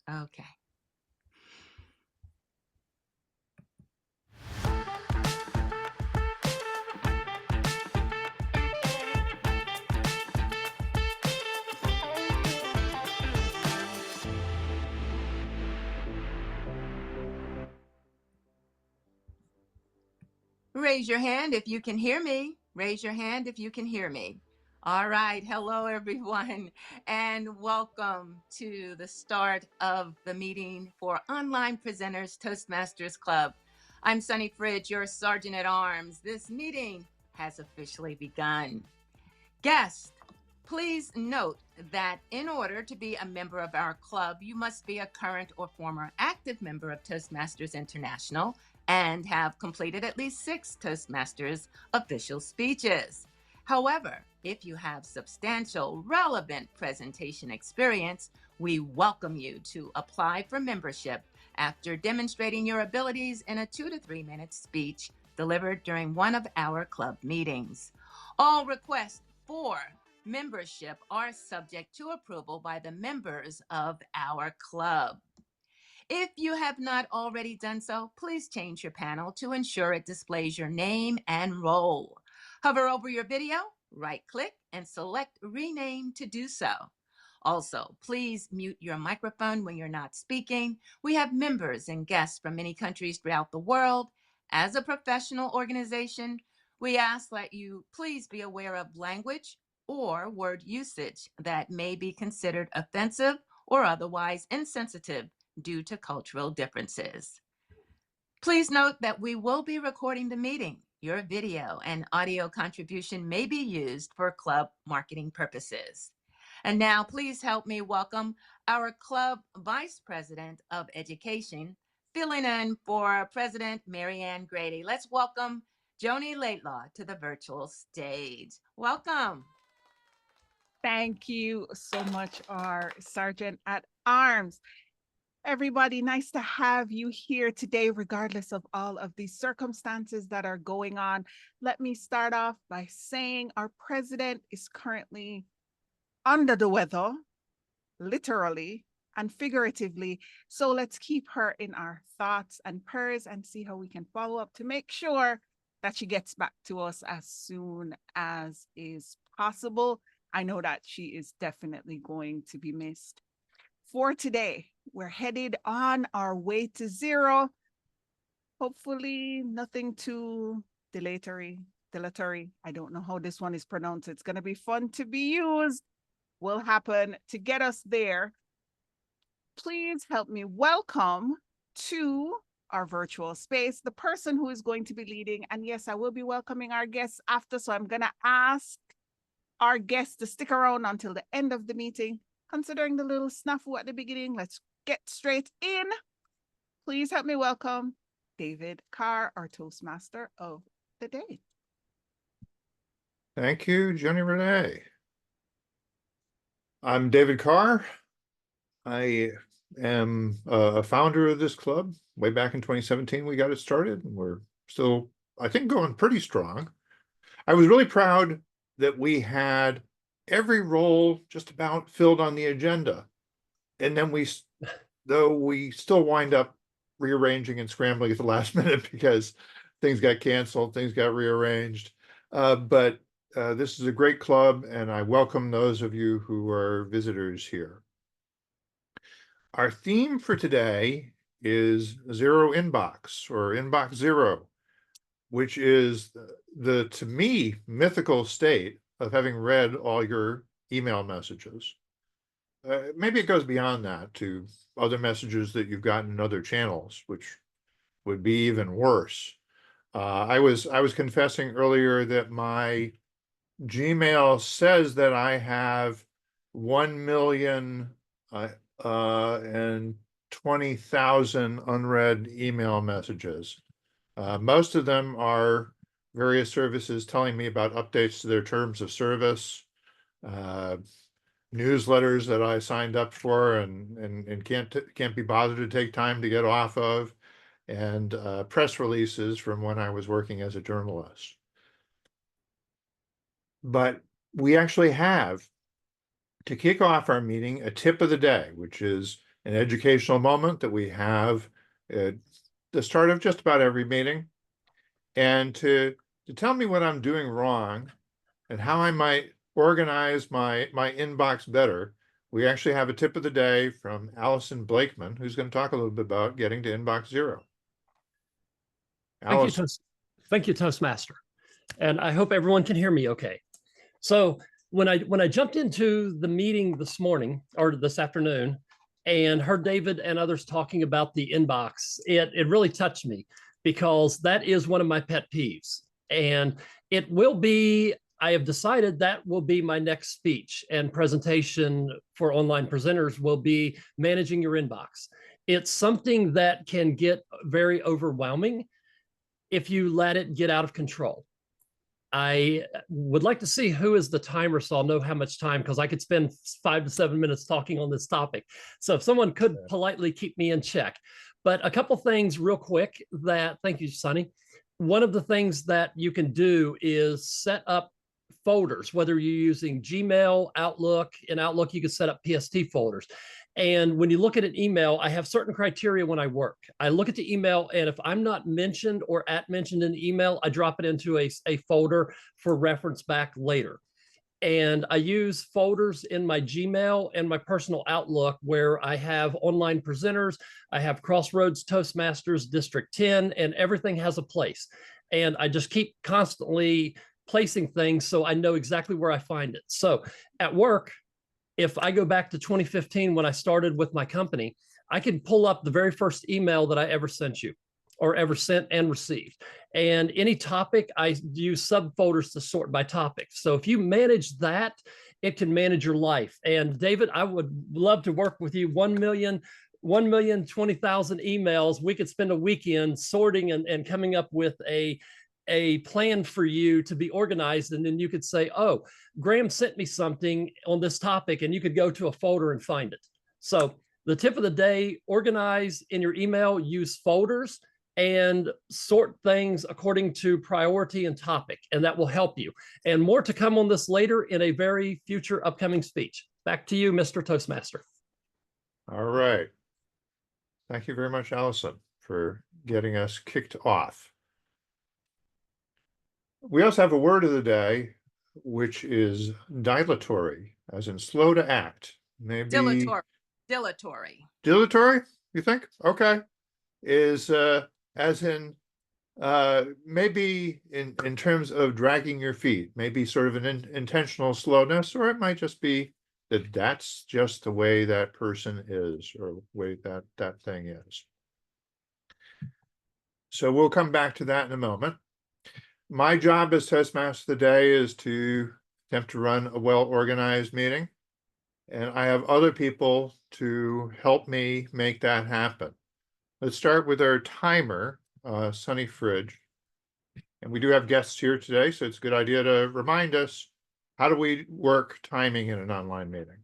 Okay. Raise your hand if you can hear me. Raise your hand if you can hear me. All right. Hello, everyone, and welcome to the start of the meeting for Online Presenters Toastmasters Club. I'm Sunny Fridge, your Sergeant at Arms. This meeting has officially begun. Guests, please note that in order to be a member of our club, you must be a current or former active member of Toastmasters International and have completed at least 6 Toastmasters official speeches. However, if you have substantial, relevant presentation experience, we welcome you to apply for membership after demonstrating your abilities in a 2 to 3 minute speech delivered during one of our club meetings. All requests for membership are subject to approval by the members of our club. If you have not already done so, please change your panel to ensure it displays your name and role. Hover over your video, right-click, and select Rename to do so. Also, please mute your microphone when you're not speaking. We have members and guests from many countries throughout the world. As a professional organization, we ask that you please be aware of language or word usage that may be considered offensive or otherwise insensitive due to cultural differences. Please note that we will be recording the meeting. Your video and audio contribution may be used for club marketing purposes. And now please help me welcome our club Vice President of Education, filling in for President Marianne Grady. Let's welcome Joni Laidlaw to the virtual stage. Welcome. Thank you so much, our Sergeant at Arms. Everybody, nice to have you here today, regardless of all of the circumstances that are going on. Let me start off by saying our president is currently under the weather, literally and figuratively. So let's keep her in our thoughts and prayers and see how we can follow up to make sure that she gets back to us as soon as is possible. I know that she is definitely going to be missed. For today, we're headed on our way to zero. Hopefully nothing too dilatory. I don't know how this one is pronounced. It's going to be fun to be used. Will happen to get us there. Please help me welcome to our virtual space the person who is going to be leading. And yes, I will be welcoming our guests after. So I'm going to ask our guests to stick around until the end of the meeting. Considering the little snafu at the beginning, let's get straight in. Please help me welcome David Carr, our Toastmaster of the day. Thank you, Jenny Renee. I'm David Carr. I am a founder of this club. Way back in 2017, we got it started, and we're still, I think, going pretty strong. I was really proud that we had every role just about filled on the agenda. And then though we still wind up rearranging and scrambling at the last minute because things got canceled, things got rearranged. But this is a great club, and I welcome those of you who are visitors here. Our theme for today is Zero Inbox, or Inbox Zero, which is the, to me, mythical state of having read all your email messages. Maybe it goes beyond that to other messages that you've gotten in other channels, which would be even worse. I was confessing earlier that my Gmail says that I have 1,020,000 unread email messages. Most of them are various services telling me about updates to their terms of service, newsletters that I signed up for and can't be bothered to take time to get off of, and press releases from when I was working as a journalist. But we actually have, to kick off our meeting, a tip of the day, which is an educational moment that we have at the start of just about every meeting. And to tell me what I'm doing wrong and how I might organize my inbox better, we actually have a tip of the day from Allison Blakeman, who's going to talk a little bit about getting to inbox zero. Thank you, Allison. thank you, Toastmaster. And I hope everyone can hear me okay. So when I jumped into the meeting this morning or this afternoon and heard David and others talking about the inbox, it really touched me because that is one of my pet peeves. And it will be, I have decided that will be my next speech and presentation for online presenters will be managing your inbox. It's something that can get very overwhelming if you let it get out of control. I would like to see who is the timer so I'll know how much time, because I could spend 5 to 7 minutes talking on this topic. So if someone could politely keep me in check. But a couple things real quick that, thank you, Sonny. One of the things that you can do is set up folders, whether you're using Gmail, Outlook. In Outlook, you can set up PST folders. And when you look at an email, I have certain criteria when I work. I look at the email, and if I'm not mentioned or mentioned in the email, I drop it into a folder for reference back later. And I use folders in my Gmail and my personal Outlook where I have online presenters, I have Crossroads Toastmasters District 10, and everything has a place. And I just keep constantly placing things so I know exactly where I find it. So at work, if I go back to 2015 when I started with my company, I can pull up the very first email that I ever sent you or ever sent and received. And any topic, I use subfolders to sort by topic. So if you manage that, it can manage your life. And David, I would love to work with you. 1,020,000 emails. We could spend a weekend sorting and coming up with a plan for you to be organized. And then you could say, oh, Graham sent me something on this topic, and you could go to a folder and find it. So the tip of the day, organize in your email, use folders, and sort things according to priority and topic, and that will help you. And more to come on this later in a very future upcoming speech. Back to you, Mr. Toastmaster. All right. Thank you very much, Allison, for getting us kicked off. We also have a word of the day, which is dilatory, as in slow to act. Maybe Dilatory. Dilatory, you think? Okay. Is as in maybe in terms of dragging your feet, maybe sort of an intentional slowness, or it might just be that that's just the way that person is, or the way that thing is. So we'll come back to that in a moment. My job as Toastmaster of the day is to attempt to run a well-organized meeting, and I have other people to help me make that happen. Let's start with our timer, Sunny Fridge. And we do have guests here today, so it's a good idea to remind us, how do we work timing in an online meeting?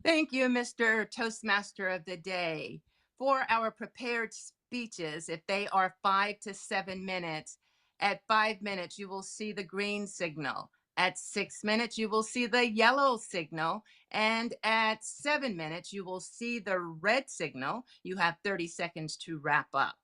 Thank you, Mr. Toastmaster of the day. For our prepared speeches, if they are 5 to 7 minutes, at 5 minutes, you will see the green signal. At 6 minutes, you will see the yellow signal. And at 7 minutes, you will see the red signal. You have 30 seconds to wrap up.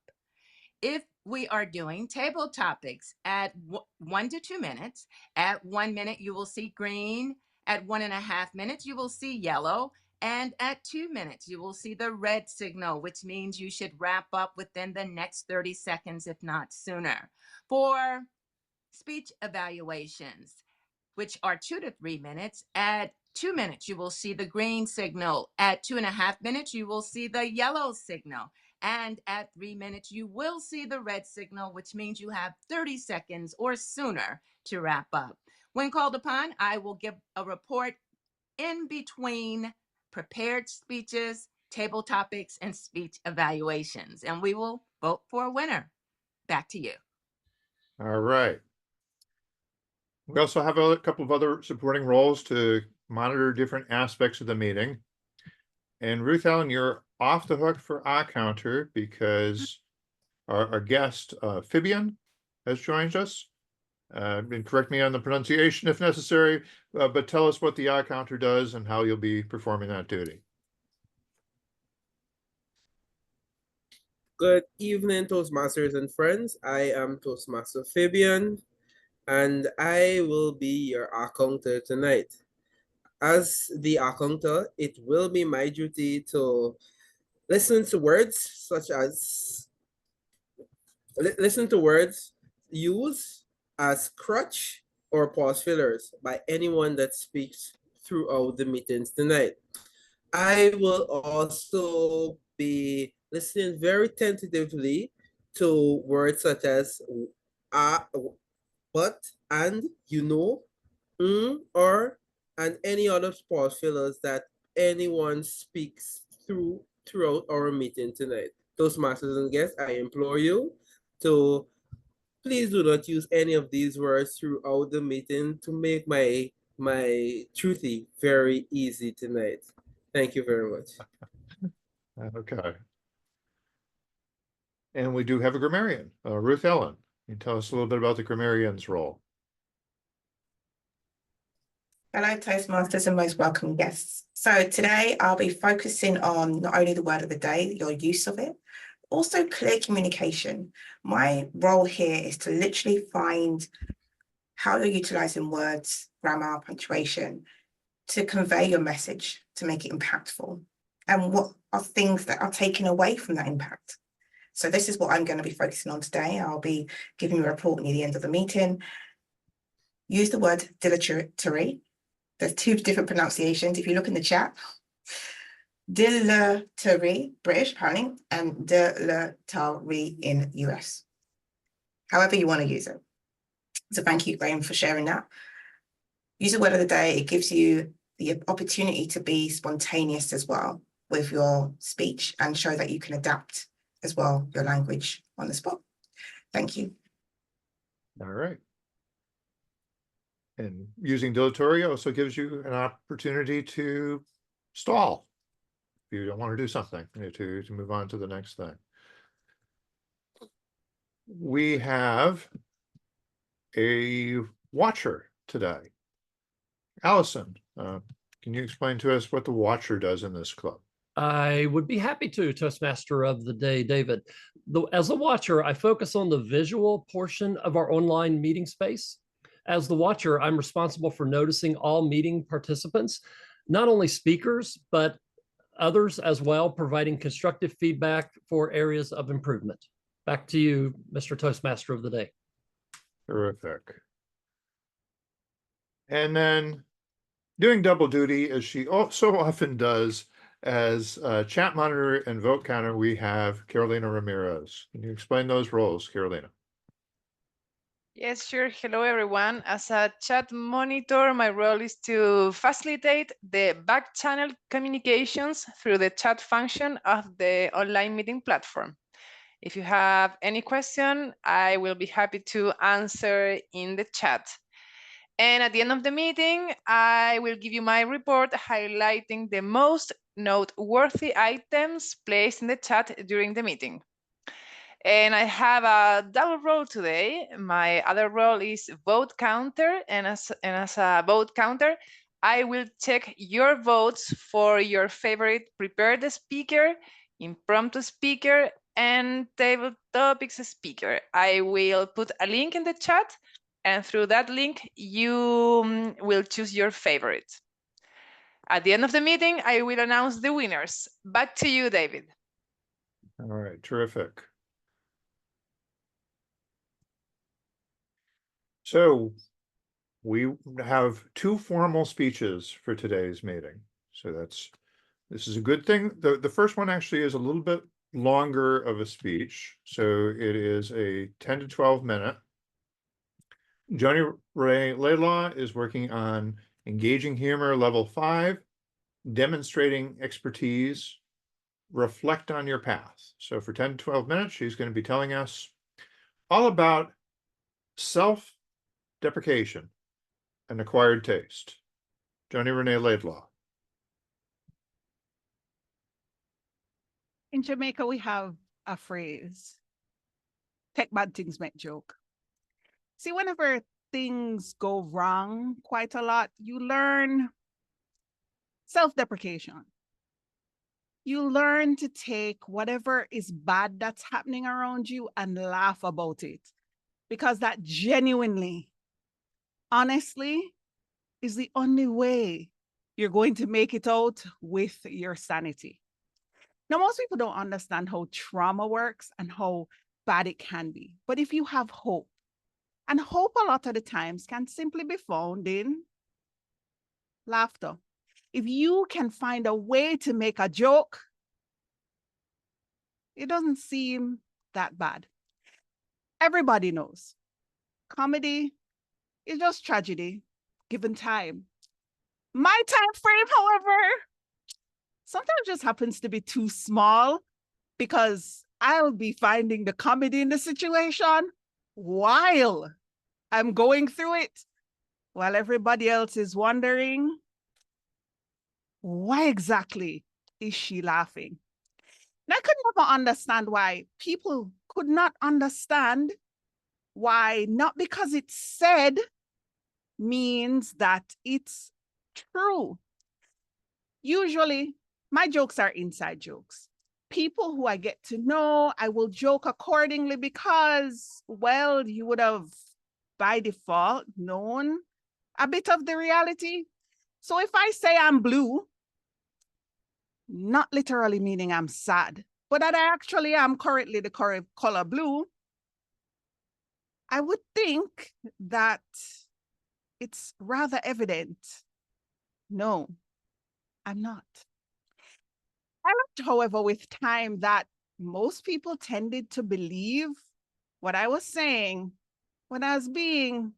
If we are doing table topics at 1 to 2 minutes, at 1 minute, you will see green. At 1.5 minutes, you will see yellow. And at 2 minutes, you will see the red signal, which means you should wrap up within the next 30 seconds, if not sooner. For speech evaluations, which are 2 to 3 minutes, at 2 minutes, you will see the green signal. At 2.5 minutes, you will see the yellow signal. And at 3 minutes, you will see the red signal, which means you have 30 seconds or sooner to wrap up. When called upon, I will give a report in between prepared speeches, table topics, and speech evaluations, and we will vote for a winner. Back to you. All right. We also have a couple of other supporting roles to monitor different aspects of the meeting. And Ruth Ellen, you're off the hook for our counter because our guest, Fibian, has joined us. And correct me on the pronunciation if necessary, but tell us what the counter does and how you'll be performing that duty. Good evening, Toastmasters and friends. I am Toastmaster Fabian, and I will be your accountant tonight. As the accountant, it will be my duty to listen to words such as listen to words used as crutch or pause fillers by anyone that speaks throughout the meetings tonight. I will also be listening very tentatively to words such as but, and, or, and any other pause fillers that anyone speaks throughout our meeting tonight. Toastmasters and guests, I implore you to please do not use any of these words throughout the meeting to make my truthy very easy tonight. Thank you very much. Okay. And we do have a grammarian, Ruth Ellen. Can you tell us a little bit about the grammarian's role? Hello, Toastmasters and most welcome guests. So today I'll be focusing on not only the word of the day, your use of it, also clear communication. My role here is to literally find how you're utilizing words, grammar, punctuation to convey your message, to make it impactful. And what are things that are taken away from that impact? So this is what I'm going to be focusing on today. I'll be giving you a report near the end of the meeting. Use the word dilatory. There's two different pronunciations. If you look in the chat, dilatory, British apparently, and dilatory in US. However you want to use it. So thank you, Graham, for sharing that. Use the word of the day. It gives you the opportunity to be spontaneous as well with your speech and show that you can adapt as well your language on the spot. Thank you. All right. And using dilatory also gives you an opportunity to stall if you don't want to do something, to move on to the next thing. We have a watcher today. Allison, can you explain to us what the watcher does in this club? I would be happy to, Toastmaster of the day, David. As a watcher, I focus on the visual portion of our online meeting space. As the watcher, I'm responsible for noticing all meeting participants, not only speakers, but others as well, providing constructive feedback for areas of improvement. Back to you, Mr. Toastmaster of the day. Terrific. And then doing double duty, as she so often does, as chat monitor and vote counter, we have Carolina Ramirez. Can you explain those roles, Carolina? Yes, sure. Hello, everyone. As a chat monitor, my role is to facilitate the back channel communications through the chat function of the online meeting platform. If you have any question, I will be happy to answer in the chat. And at the end of the meeting, I will give you my report highlighting the most noteworthy items placed in the chat during the meeting. And I have a double role today. My other role is vote counter, and as a vote counter, I will check your votes for your favorite prepared speaker, impromptu speaker, and table topics speaker. I will put a link in the chat, and through that link, you will choose your favorite. At the end of the meeting, I will announce the winners. Back to you, David. All right, terrific. So we have two formal speeches for today's meeting. So this is a good thing. The first one actually is a little bit longer of a speech. So it is a 10 to 12 minute. Johnny Ray Laidlaw is working on engaging humor level 5, demonstrating expertise, reflect on your path. So for 10 to 12 minutes, she's going to be telling us all about self-deprecation and acquired taste. Johnny Renee Laidlaw. In Jamaica, we have a phrase, take bad things, make joke. See, whenever things go wrong quite a lot, you learn self-deprecation. You learn to take whatever is bad that's happening around you and laugh about it, because that genuinely, honestly, is the only way you're going to make it out with your sanity. Now, most people don't understand how trauma works and how bad it can be. But if you have hope, and hope a lot of the times can simply be found in laughter. If you can find a way to make a joke, it doesn't seem that bad. Everybody knows comedy is just tragedy given time. My time frame, however, sometimes just happens to be too small, because I'll be finding the comedy in the situation while I'm going through it, while everybody else is wondering, why exactly is she laughing? And I could never understand why people could not understand why not because it's said means that it's true. Usually, my jokes are inside jokes. People who I get to know, I will joke accordingly because, well, you would have by default known a bit of the reality. So if I say I'm blue, not literally meaning I'm sad, but that I actually am currently the color blue, I would think that it's rather evident. No, I'm not. I learned, however, with time that most people tended to believe what I was saying when I was being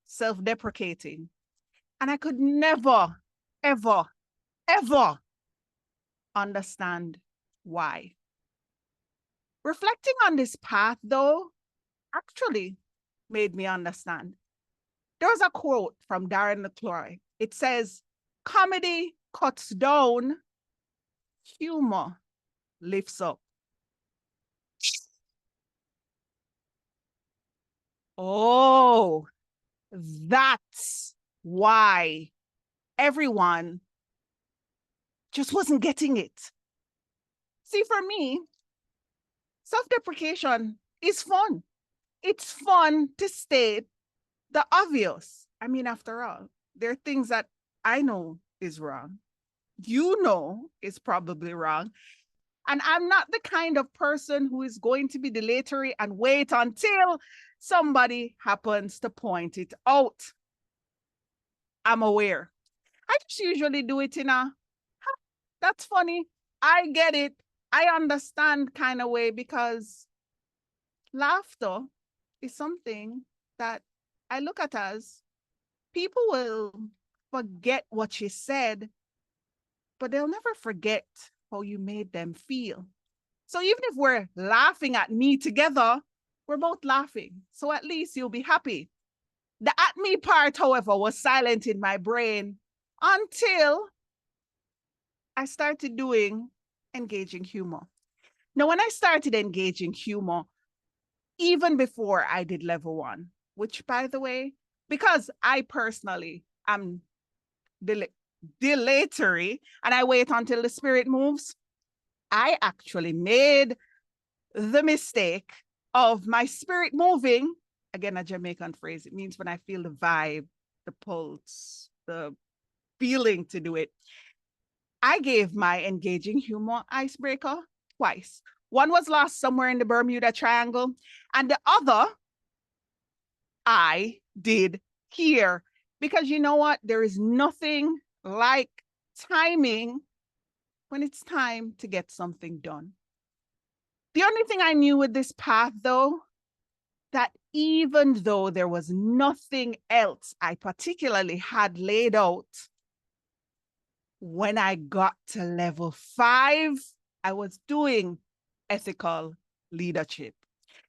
self-deprecating. And I could never, ever, ever understand why. Reflecting on this path, though, actually made me understand. There was a quote from Darren LaCroix. It says, comedy cuts down, humor lifts up. Oh, that's why everyone just wasn't getting it. See, for me, self-deprecation is fun. It's fun to state the obvious. I mean, after all, there are things that I know is wrong. You know is probably wrong. And I'm not the kind of person who is going to be dilatory and wait until somebody happens to point it out. I'm aware. I just usually do it in a, that's funny. I get it. I understand kind of way, because laughter is something that I look at as people will forget what you said, but they'll never forget how you made them feel. So even if we're laughing at me together, we're both laughing. So at least you'll be happy. The at me part, however, was silent in my brain until I started doing engaging humor. Now, when I started engaging humor, even before I did level 1, which, by the way, because I personally am dilatory and I wait until the spirit moves, I actually made the mistake of my spirit moving. Again, a Jamaican phrase. It means when I feel the vibe, the pulse, the feeling to do it. I gave my engaging humor icebreaker twice. One was lost somewhere in the Bermuda Triangle, and the other I did here. Because you know what? There is nothing like timing when it's time to get something done. The only thing I knew with this path, though, that even though there was nothing else I particularly had laid out, when I got to level 5, I was doing ethical leadership.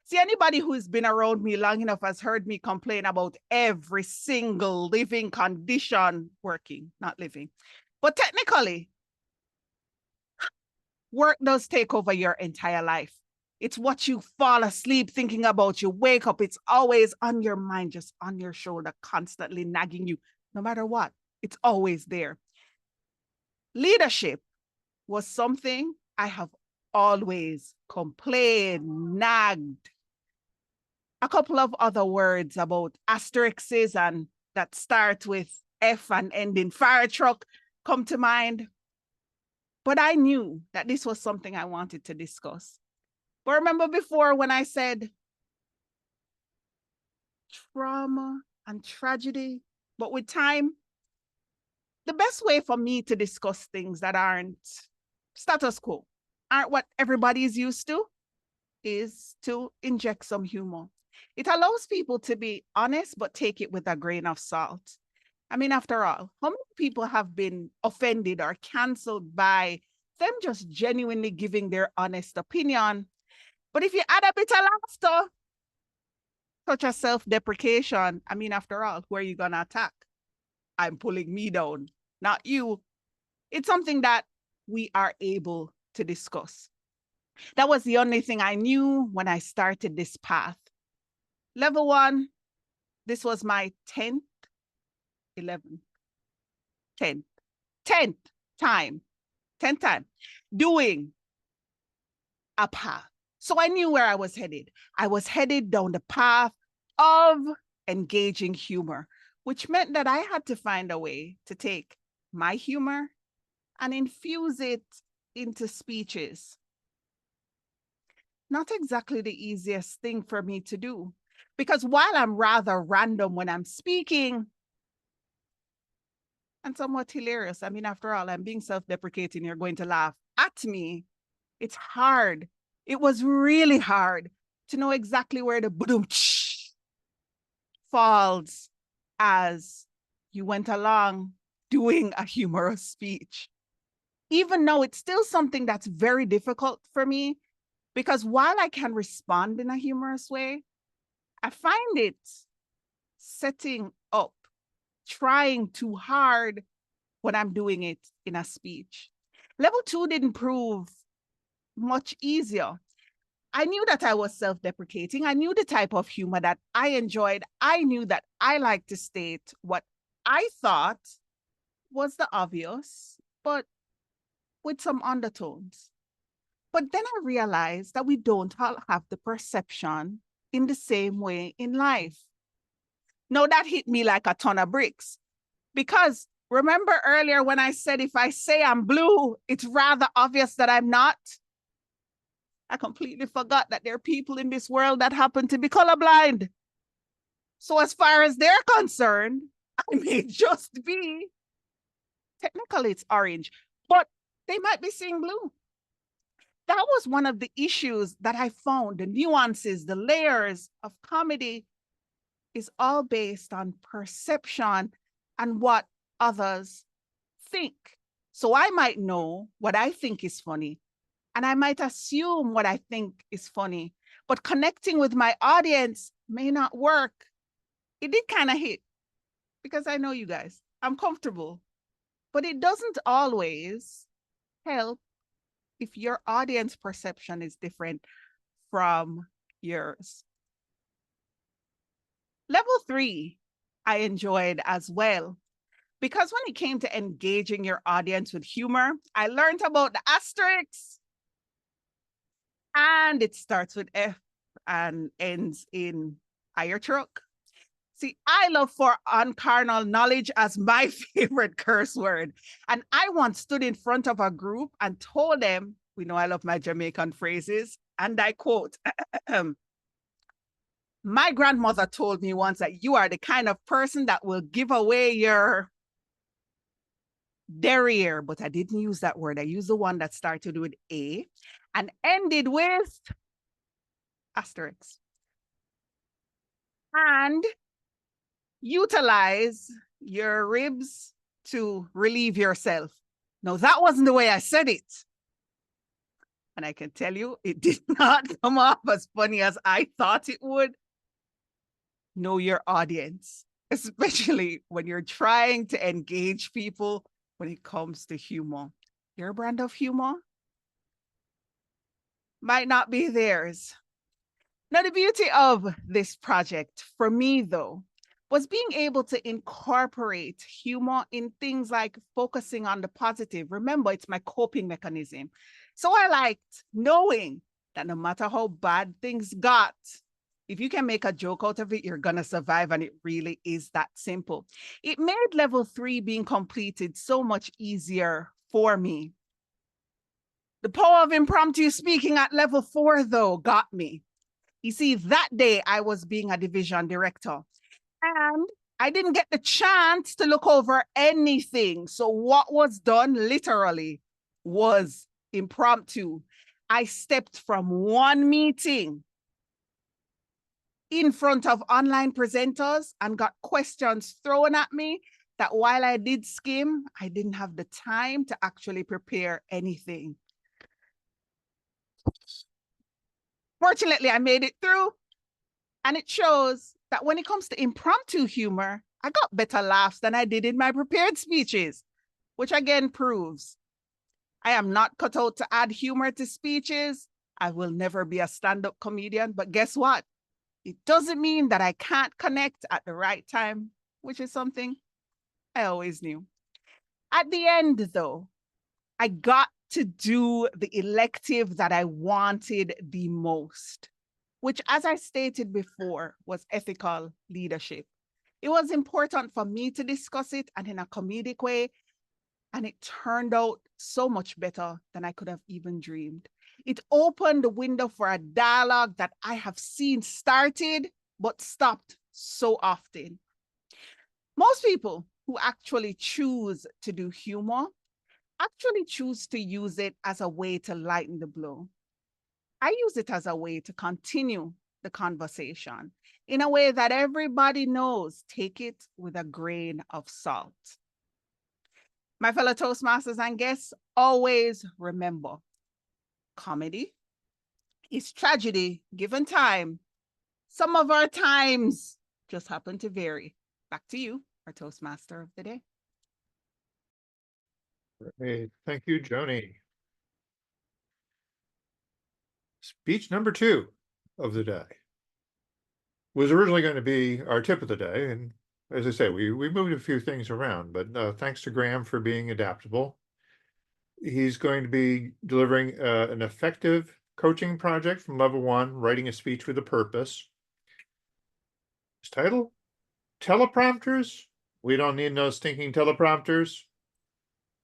See, anybody who's been around me long enough has heard me complain about every single living condition working, not living. But technically, work does take over your entire life. It's what you fall asleep thinking about. You wake up, it's always on your mind, just on your shoulder, constantly nagging you. No matter what, it's always there. Leadership was something I have always complained, nagged. A couple of other words about asterisks and that start with F and end in fire truck come to mind. But I knew that this was something I wanted to discuss. But remember before when I said trauma and tragedy, but with time, the best way for me to discuss things that aren't status quo, aren't what everybody is used to, is to inject some humor. It allows people to be honest, but take it with a grain of salt. I mean, after all, how many people have been offended or canceled by them just genuinely giving their honest opinion? But if you add a bit of laughter, such as self-deprecation, I mean, after all, who are you going to attack? I'm pulling me down, not you. It's something that we are able to discuss. That was the only thing I knew when I started this path. Level 1, this was my 10th, 11th, 10th time doing a path. So I knew where I was headed. I was headed down the path of engaging humor, which meant that I had to find a way to take my humor and infuse it into speeches. Not exactly the easiest thing for me to do, because while I'm rather random when I'm speaking and somewhat hilarious, I mean, after all, I'm being self-deprecating, you're going to laugh at me. It's hard. It was really hard to know exactly where the boom falls as you went along doing a humorous speech. Even though it's still something that's very difficult for me, because while I can respond in a humorous way, I find it setting up, trying too hard when I'm doing it in a speech. Level 2 didn't prove much easier. I knew that I was self-deprecating. I knew the type of humor that I enjoyed. I knew that I like to state what I thought was the obvious, but with some undertones. But then I realized that we don't all have the perception in the same way in life. Now that hit me like a ton of bricks, because remember earlier when I said if I say I'm blue, it's rather obvious that I'm not? I completely forgot that there are people in this world that happen to be colorblind. So as far as they're concerned, I may just be, technically it's orange, but they might be seeing blue. That was one of the issues that I found. The nuances, the layers of comedy is all based on perception and what others think. So I might know what I think is funny, and I might assume what I think is funny, but connecting with my audience may not work. It did kind of hit, because I know you guys, I'm comfortable, but it doesn't always help if your audience perception is different from yours. Level 3, I enjoyed as well, because when it came to engaging your audience with humor, I learned about the asterisks, and it starts with F and ends in fire truck. See, I love for uncarnal knowledge as my favorite curse word. And I once stood in front of a group and told them, we know I love my Jamaican phrases, and I quote, my grandmother told me once that you are the kind of person that will give away your derriere, but I didn't use that word. I used the one that started with A and ended with asterisk. And utilize your ribs to relieve yourself. No, that wasn't the way I said it. And I can tell you, it did not come off as funny as I thought it would. Know your audience, especially when you're trying to engage people when it comes to humor. Your brand of humor might not be theirs. Now, the beauty of this project for me, though, was being able to incorporate humor in things like focusing on the positive. Remember, it's my coping mechanism. So I liked knowing that no matter how bad things got, if you can make a joke out of it, you're going to survive. And it really is that simple. It made level 3 being completed so much easier for me. The power of impromptu speaking at level 4, though, got me. You see, that day I was being a division director and I didn't get the chance to look over anything. So what was done literally was impromptu. I stepped from one meeting in front of online presenters and got questions thrown at me that while I did skim, I didn't have the time to actually prepare anything. Fortunately, I made it through, and it shows that when it comes to impromptu humor, I got better laughs than I did in my prepared speeches, which again proves I am not cut out to add humor to speeches. I will never be a stand-up comedian, but guess what? It doesn't mean that I can't connect at the right time, which is something I always knew. At the end, though, I got to do the elective that I wanted the most, which, as I stated before, was ethical leadership. It was important for me to discuss it and in a comedic way, and it turned out so much better than I could have even dreamed. It opened the window for a dialogue that I have seen started but stopped so often. Most people who actually choose to do humor actually choose to use it as a way to lighten the blow. I use it as a way to continue the conversation in a way that everybody knows. Take it with a grain of salt. My fellow Toastmasters and guests, always remember, comedy is tragedy given time. Some of our times just happen to vary. Back to you, our Toastmaster of the day. Great. Thank you, Joni. Speech number 2 of the day was originally going to be our tip of the day. And as I say, we moved a few things around, but thanks to Graham for being adaptable. He's going to be delivering an effective coaching project from level 1, writing a speech with a purpose. His title, Teleprompters. We don't need no stinking teleprompters.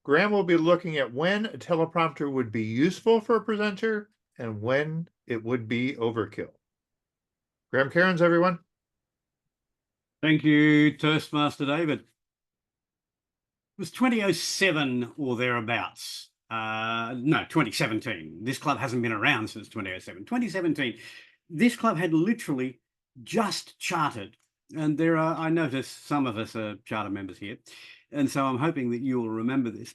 Graham will be looking at when a teleprompter would be useful for a presenter and when it would be overkill. Graham Cairns, everyone. Thank you, Toastmaster David. It was 2007 or thereabouts. No, 2017. This club hasn't been around since 2007. 2017, this club had literally just chartered. And there are, I notice some of us are charter members here. And so I'm hoping that you will remember this.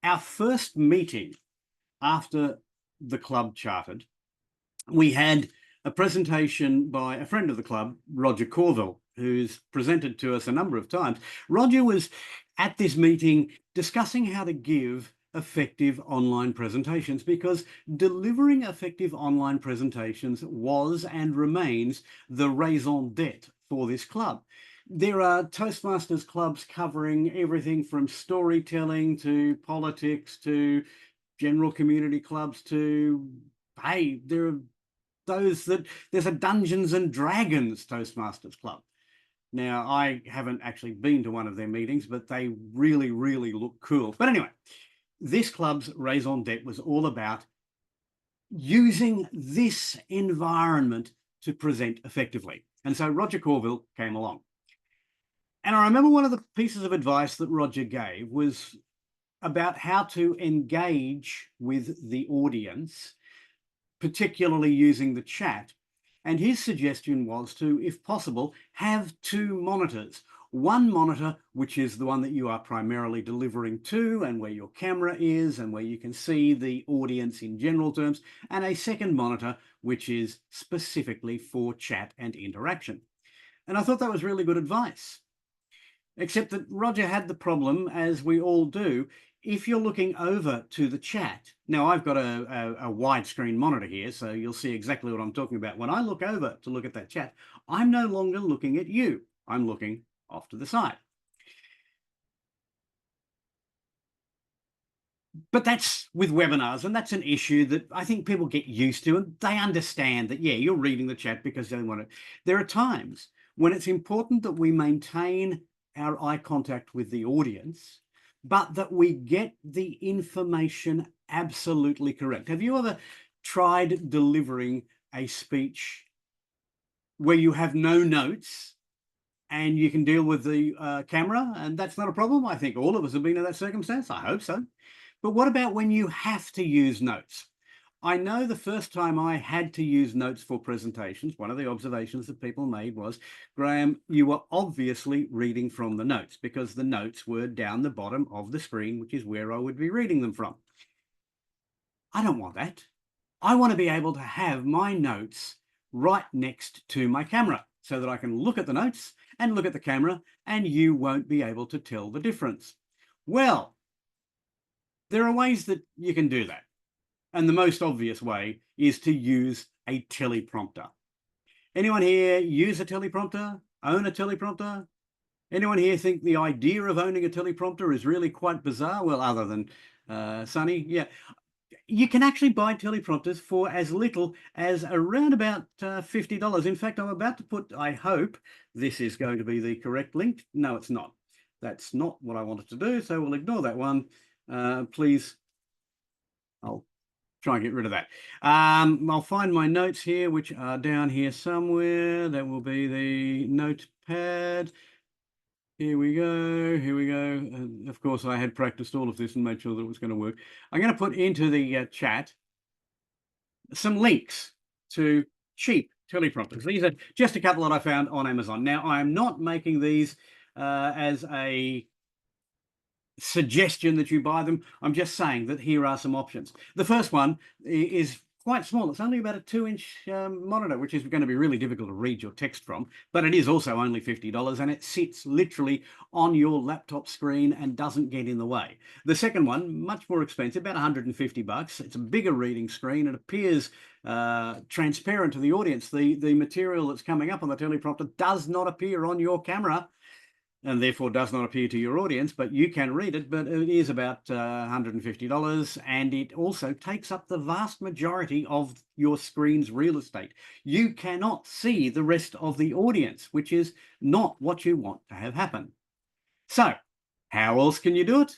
Our first meeting after the club chartered, we had a presentation by a friend of the club, Roger Corville, who's presented to us a number of times. Roger was at this meeting discussing how to give effective online presentations, because delivering effective online presentations was and remains the raison d'etre for this club. There are Toastmasters clubs covering everything from storytelling to politics to general community clubs to, hey, there are those that there's a Dungeons and Dragons Toastmasters club. Now, I haven't actually been to one of their meetings, but they really, really look cool. But anyway, this club's raison d'etre was all about using this environment to present effectively. And so Roger Corville came along. And I remember one of the pieces of advice that Roger gave was about how to engage with the audience, particularly using the chat. And his suggestion was to, if possible, have 2 monitors. One monitor, which is the one that you are primarily delivering to and where your camera is and where you can see the audience in general terms, and a second monitor, which is specifically for chat and interaction. And I thought that was really good advice. Except that Roger had the problem, as we all do, if you're looking over to the chat. Now, I've got a widescreen monitor here, so you'll see exactly what I'm talking about. When I look over to look at that chat, I'm no longer looking at you. I'm looking off to the side. But that's with webinars, and that's an issue that I think people get used to, and they understand that, yeah, you're reading the chat because they want to. There are times when it's important that we maintain our eye contact with the audience, but that we get the information absolutely correct. Have you ever tried delivering a speech where you have no notes and you can deal with the camera, and that's not a problem? I think all of us have been in that circumstance. I hope so. But what about when you have to use notes? I know the first time I had to use notes for presentations, one of the observations that people made was, Graham, you were obviously reading from the notes because the notes were down the bottom of the screen, which is where I would be reading them from. I don't want that. I want to be able to have my notes right next to my camera so that I can look at the notes and look at the camera, and you won't be able to tell the difference. Well, there are ways that you can do that. And the most obvious way is to use a teleprompter. Anyone here use a teleprompter? Own a teleprompter? Anyone here think the idea of owning a teleprompter is really quite bizarre? Well, other than Sunny, yeah. You can actually buy teleprompters for as little as around about $50. In fact, I'm about to put, I hope this is going to be the correct link. No, it's not. That's not what I wanted to do, so we'll ignore that one. Please, I'll try and get rid of that. I'll find my notes here, which are down here somewhere. That will be the notepad. Here we go. Here we go. Of course, I had practiced all of this and made sure that it was going to work. I'm going to put into the chat some links to cheap teleprompters. These are just a couple that I found on Amazon. Now, I am not making these as a suggestion that you buy them. I'm just saying that here are some options. The first one is quite small. It's only about a 2-inch monitor, which is going to be really difficult to read your text from, but it is also only $50, and it sits literally on your laptop screen and doesn't get in the way. The second one, much more expensive, about $150. It's a bigger reading screen. It appears transparent to the audience. The material that's coming up on the teleprompter does not appear on your camera, and therefore does not appear to your audience, but you can read it. But it is about $150, and it also takes up the vast majority of your screen's real estate. You cannot see the rest of the audience, which is not what you want to have happen. So how else can you do it?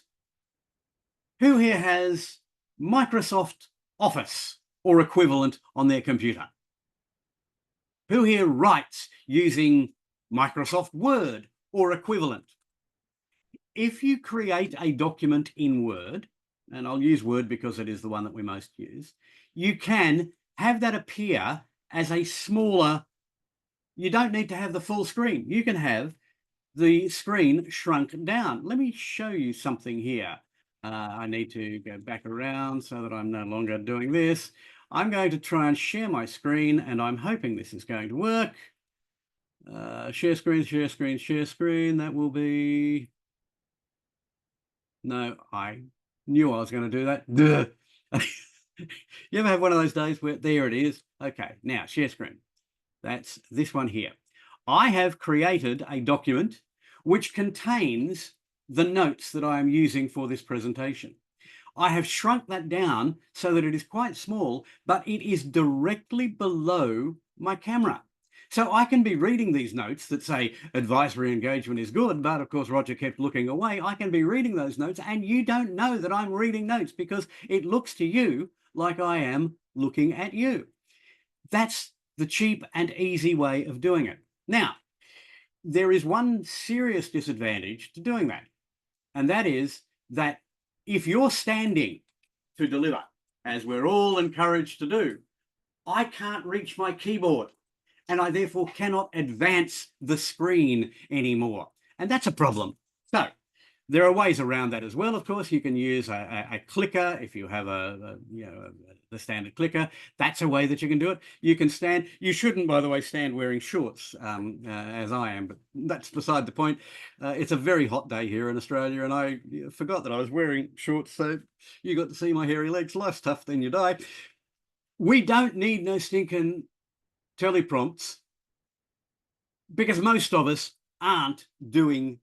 Who here has Microsoft Office or equivalent on their computer? Who here writes using Microsoft Word or equivalent? If you create a document in Word, and I'll use Word because it is the one that we most use, you can have that appear as a smaller, you don't need to have the full screen. You can have the screen shrunk down. Let me show you something here. I need to go back around so that I'm no longer doing this. I'm going to try and share my screen, and I'm hoping this is going to work. Share screen, share screen, share screen. That will be, no, I knew I was going to do that. Duh. You ever have one of those days where there it is? Okay, now share screen. That's this one here. I have created a document which contains the notes that I am using for this presentation. I have shrunk that down so that it is quite small, but it is directly below my camera. So I can be reading these notes that say advisory engagement is good, but of course Roger kept looking away. I can be reading those notes and you don't know that I'm reading notes because it looks to you like I am looking at you. That's the cheap and easy way of doing it. Now, there is one serious disadvantage to doing that, and that is that if you're standing to deliver, as we're all encouraged to do, I can't reach my keyboard, and I therefore cannot advance the screen anymore. And that's a problem. So there are ways around that as well. Of course, you can use a clicker if you have the standard clicker. That's a way that you can do it. You can stand. You shouldn't, by the way, stand wearing shorts as I am, but that's beside the point. It's a very hot day here in Australia, and I forgot that I was wearing shorts, so you got to see my hairy legs. Life's tough, then you die. We don't need no stinking teleprompts because most of us aren't doing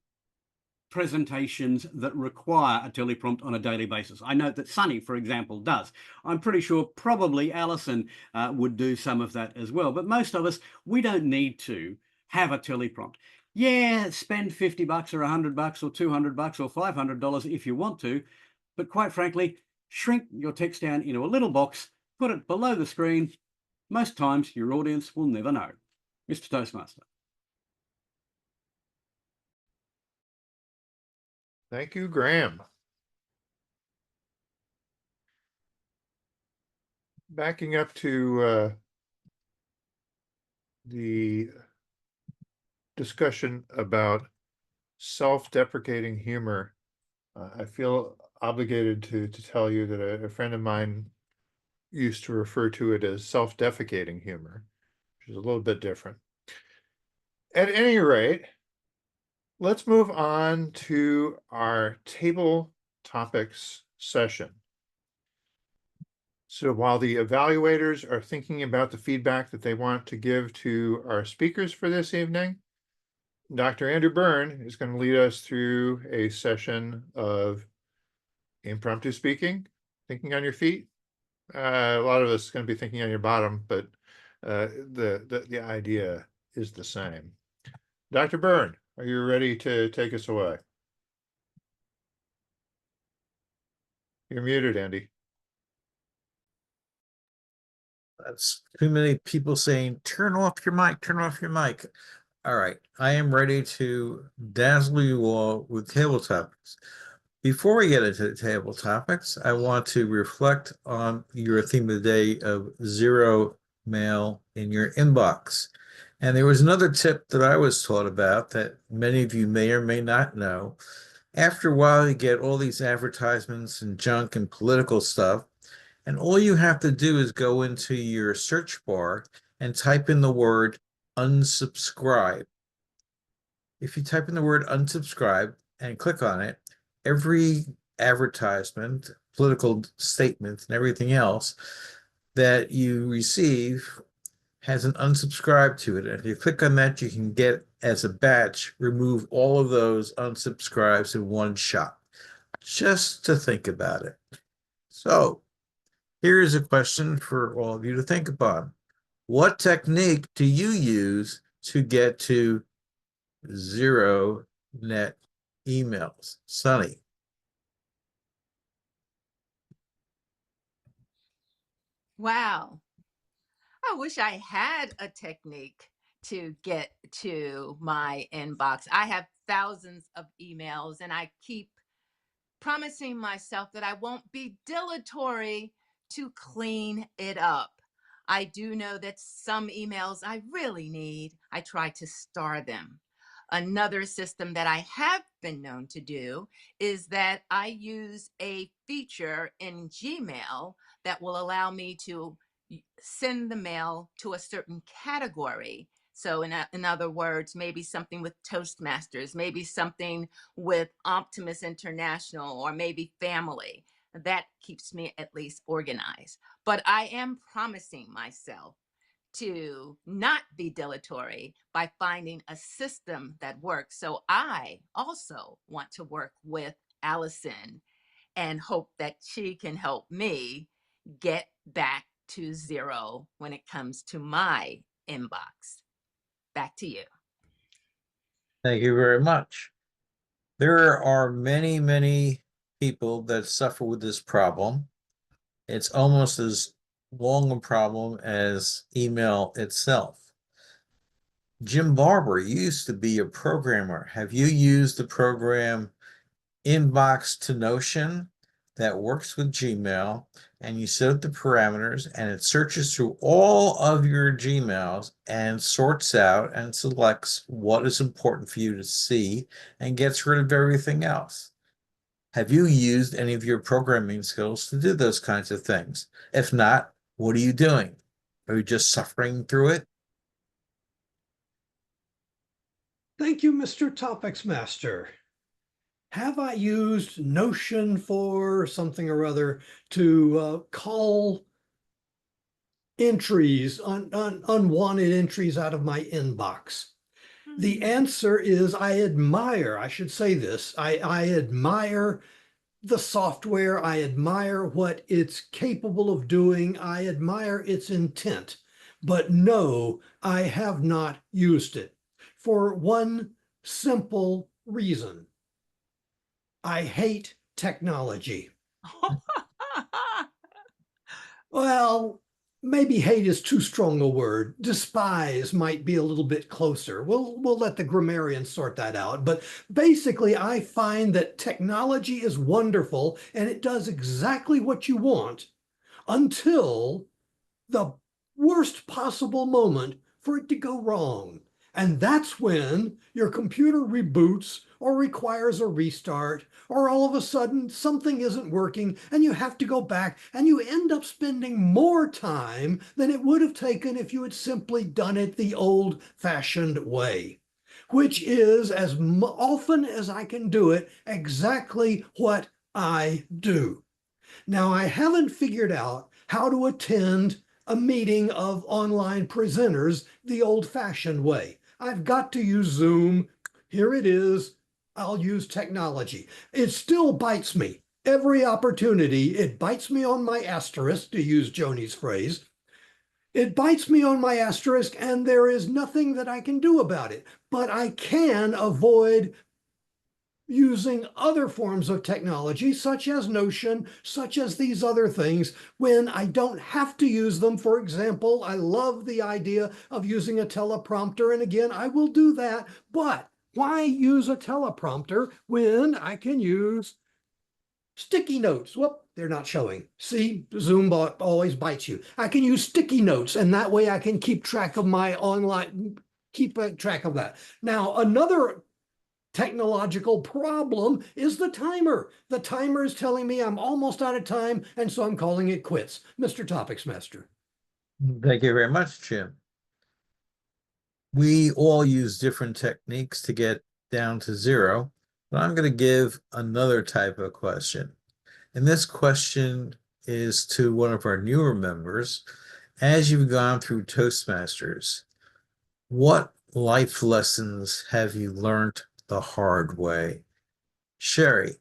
presentations that require a teleprompt on a daily basis. I know that Sunny, for example, does. I'm pretty sure probably Alison would do some of that as well. But most of us, we don't need to have a teleprompt. Yeah, spend $50 or $100 or $200 or $500 if you want to. But quite frankly, shrink your text down into a little box, put it below the screen. Most times your audience will never know. Mr. Toastmaster. Thank you, Graham. Backing up to the discussion about self-deprecating humor, I feel obligated to tell you that a friend of mine used to refer to it as self-defecating humor, which is a little bit different. At any rate, let's move on to our table topics session. So while the evaluators are thinking about the feedback that they want to give to our speakers for this evening, Dr. Andrew Byrne is going to lead us through a session of impromptu speaking, thinking on your feet. A lot of us are going to be thinking on your bottom, but the idea is the same. Dr. Byrne, are you ready to take us away? You're muted, Andy. That's too many people saying, turn off your mic, turn off your mic. All right, I am ready to dazzle you all with table topics. Before we get into the table topics, I want to reflect on your theme of the day of zero mail in your inbox. And there was another tip that I was taught about that many of you may or may not know. After a while, you get all these advertisements and junk and political stuff. And all you have to do is go into your search bar and type in the word unsubscribe. If you type in the word unsubscribe and click on it, every advertisement, political statement, and everything else that you receive has an unsubscribe to it. And if you click on that, you can get, as a batch, remove all of those unsubscribes in one shot. Just to think about it. So, here's a question for all of you to think upon. What technique do you use to get to zero net emails? Sunny. Wow. I wish I had a technique to get to my inbox. I have thousands of emails and I keep promising myself that I won't be dilatory to clean it up. I do know that some emails I really need, I try to star them. Another system that I have been known to do is that I use a feature in Gmail that will allow me to send the mail to a certain category. So in other words, maybe something with Toastmasters, maybe something with Optimus International, or maybe family. That keeps me at least organized. But I am promising myself to not be dilatory by finding a system that works. So I also want to work with Allison and hope that she can help me get back to zero when it comes to my inbox. Back to you. Thank you very much. There are many, many people that suffer with this problem. It's almost as long a problem as email itself. Jim Barber, you used to be a programmer. Have you used the program Inbox to Notion that works with Gmail, and you set up the parameters and it searches through all of your Gmails and sorts out and selects what is important for you to see and gets rid of everything else? Have you used any of your programming skills to do those kinds of things? If not, what are you doing? Are you just suffering through it? Thank you, Mr. Topics Master. Have I used Notion for something or other to call entries, unwanted entries out of my inbox? The answer is I should say this, I admire the software. I admire what it's capable of doing. I admire its intent. But no, I have not used it for one simple reason. I hate technology. Well, maybe hate is too strong a word. Despise might be a little bit closer. We'll let the grammarians sort that out. But basically, I find that technology is wonderful and it does exactly what you want until the worst possible moment for it to go wrong. And that's when your computer reboots or requires a restart, or all of a sudden something isn't working and you have to go back and you end up spending more time than it would have taken if you had simply done it the old-fashioned way, which is, as often as I can do it, exactly what I do. Now, I haven't figured out how to attend a meeting of online presenters the old-fashioned way. I've got to use Zoom. Here it is. I'll use technology. It still bites me. Every opportunity, it bites me on my asterisk, to use Joni's phrase. It bites me on my asterisk, and there is nothing that I can do about it. But I can avoid using other forms of technology, such as Notion, such as these other things, when I don't have to use them. For example, I love the idea of using a teleprompter, and again, I will do that, but why use a teleprompter when I can use sticky notes? Whoop, they're not showing. See, Zoom always bites you. I can use sticky notes, and that way I can keep track of my keep track of that. Now, another technological problem is the timer. The timer is telling me I'm almost out of time, and so I'm calling it quits. Mr. Topics Master. Thank you very much, Jim. We all use different techniques to get down to zero, but I'm going to give another type of question. And this question is to one of our newer members. As you've gone through Toastmasters, what life lessons have you learned the hard way? Sherry,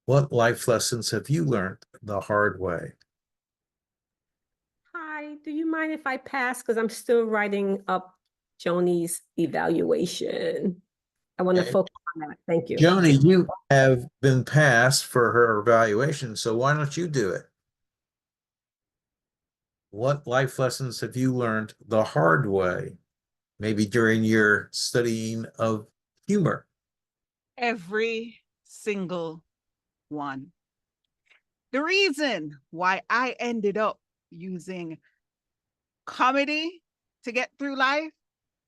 what life lessons have you learned the hard way? Hi, do you mind if I pass? Because I'm still writing up Joni's evaluation. I want to focus on that. Thank you. Joni, you have been passed for her evaluation, so why don't you do it? What life lessons have you learned the hard way, maybe during your studying of humor? Every single one. The reason why I ended up using comedy to get through life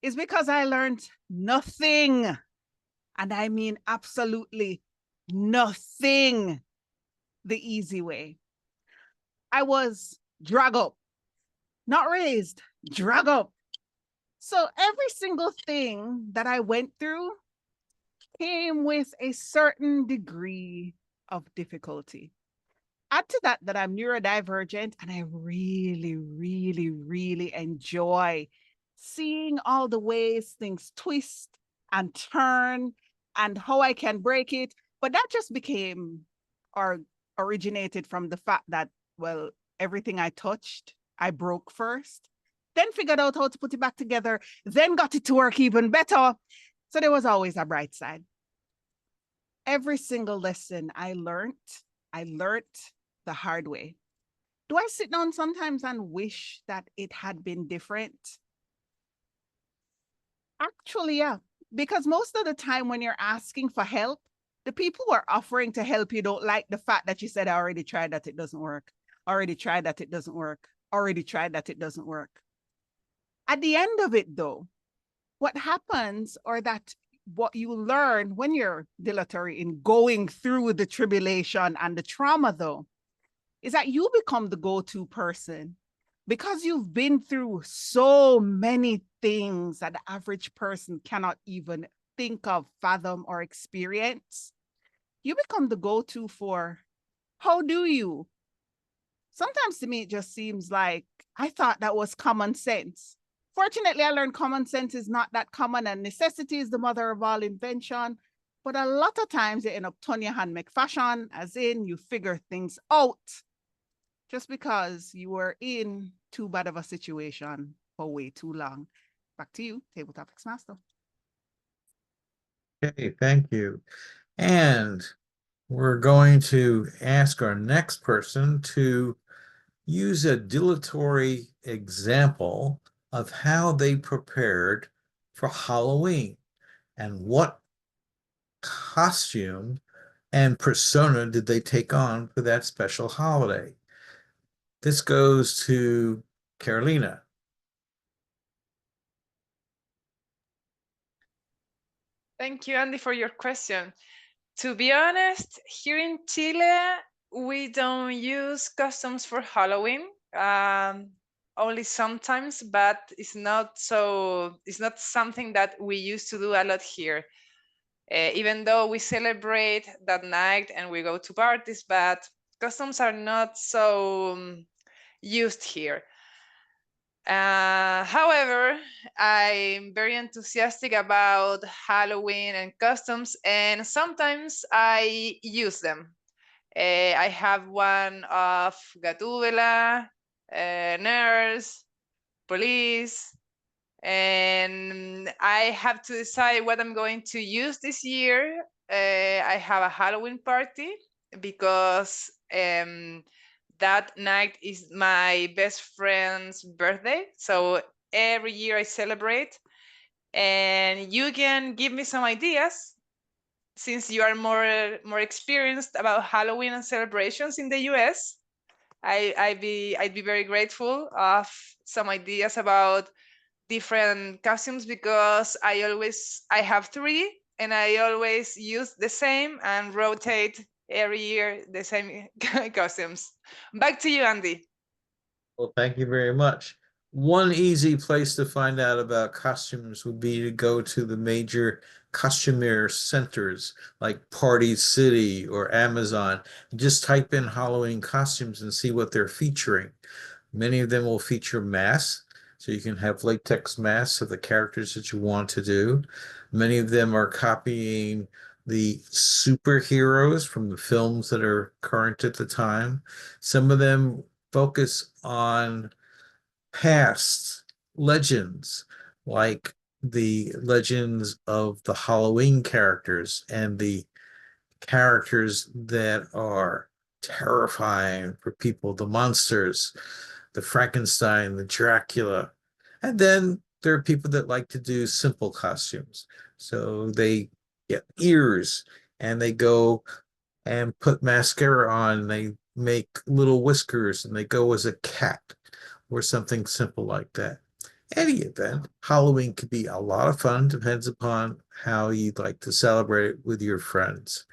is because I learned nothing. And I mean absolutely nothing the easy way. I was drug up, not raised, drug up. So every single thing that I went through came with a certain degree of difficulty. Add to that I'm neurodivergent, and I really, really, really enjoy seeing all the ways things twist and turn and how I can break it. But that just became or originated from the fact that, well, everything I touched, I broke first, then figured out how to put it back together, then got it to work even better. So there was always a bright side. Every single lesson I learned the hard way. Do I sit down sometimes and wish that it had been different? Actually, yeah. Because most of the time when you're asking for help, the people who are offering to help you don't like the fact that you said, I already tried that, it doesn't work. Already tried that, it doesn't work. Already tried that, it doesn't work. At the end of it, though, what happens, or that what you learn when you're dilatory in going through the tribulation and the trauma, though, is that you become the go-to person because you've been through so many things that the average person cannot even think of, fathom, or experience. You become the go-to for, how do you? Sometimes to me, it just seems like I thought that was common sense. Fortunately, I learned common sense is not that common and necessity is the mother of all invention. But a lot of times you end up turn your hand make fashion, as in you figure things out just because you were in too bad of a situation for way too long. Back to you, Table Topics Master. Okay, thank you. And we're going to ask our next person to use a dilatory example of how they prepared for Halloween and what costume and persona did they take on for that special holiday. This goes to Carolina. Thank you, Andy, for your question. To be honest, here in Chile, we don't use customs for Halloween. Only sometimes, but it's not something that we used to do a lot here. Even though we celebrate that night and we go to parties, but customs are not so used here. However, I'm very enthusiastic about Halloween and customs, and sometimes I use them. I have one of Gatúbela, nurse, police, and I have to decide what I'm going to use this year. I have a Halloween party because that night is my best friend's birthday. So every year I celebrate, and you can give me some ideas since you are more experienced about Halloween and celebrations in the US. I'd be very grateful of some ideas about different costumes because I have three and I always use the same and rotate every year the same costumes. Back to you, Andy. Well, thank you very much. One easy place to find out about costumes would be to go to the major costumier centers like Party City or Amazon. Just type in Halloween costumes and see what they're featuring. Many of them will feature masks, so you can have latex masks of the characters that you want to do. Many of them are copying the superheroes from the films that are current at the time. Some of them focus on past legends, like the legends of the Halloween characters and the characters that are terrifying for people, the monsters, the Frankenstein, the Dracula. And then there are people that like to do simple costumes. So they get ears and they go and put mascara on. They make little whiskers and they go as a cat or something simple like that. Any event, Halloween could be a lot of fun, depends upon how you'd like to celebrate it with your friends.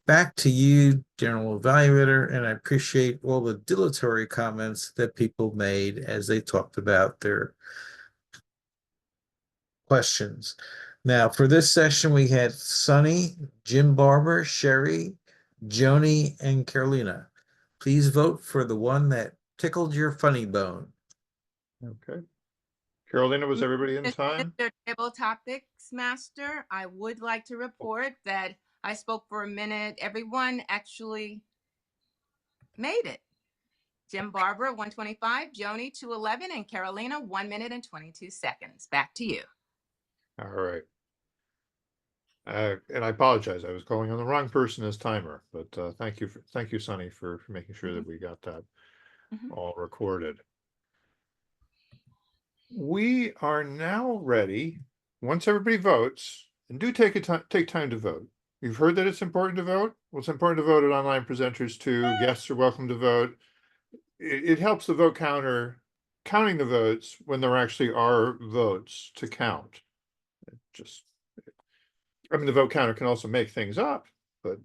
Back to you, General Evaluator, and I appreciate all the dilatory comments that people made as they talked about their questions. Now, for this session, we had Sunny, Jim Barber, Sherry, Joni, and Carolina. Please vote for the one that tickled your funny bone. Okay. Carolina, was everybody in time? Mr. Table Topics Master, I would like to report that I spoke for a minute. Everyone actually made it. Jim Barber, 125, Joni, 211, and Carolina, 1 minute and 22 seconds. Back to you. All right. And I apologize. I was calling on the wrong person as timer, but thank you, Sunny, for making sure that we got that all recorded. We are now ready. Once everybody votes, and do take time to vote. You've heard that it's important to vote. Well, it's important to vote at online presenters too. Guests are welcome to vote. It helps the vote counter counting the votes when there actually are votes to count. I mean, the vote counter can also make things up, but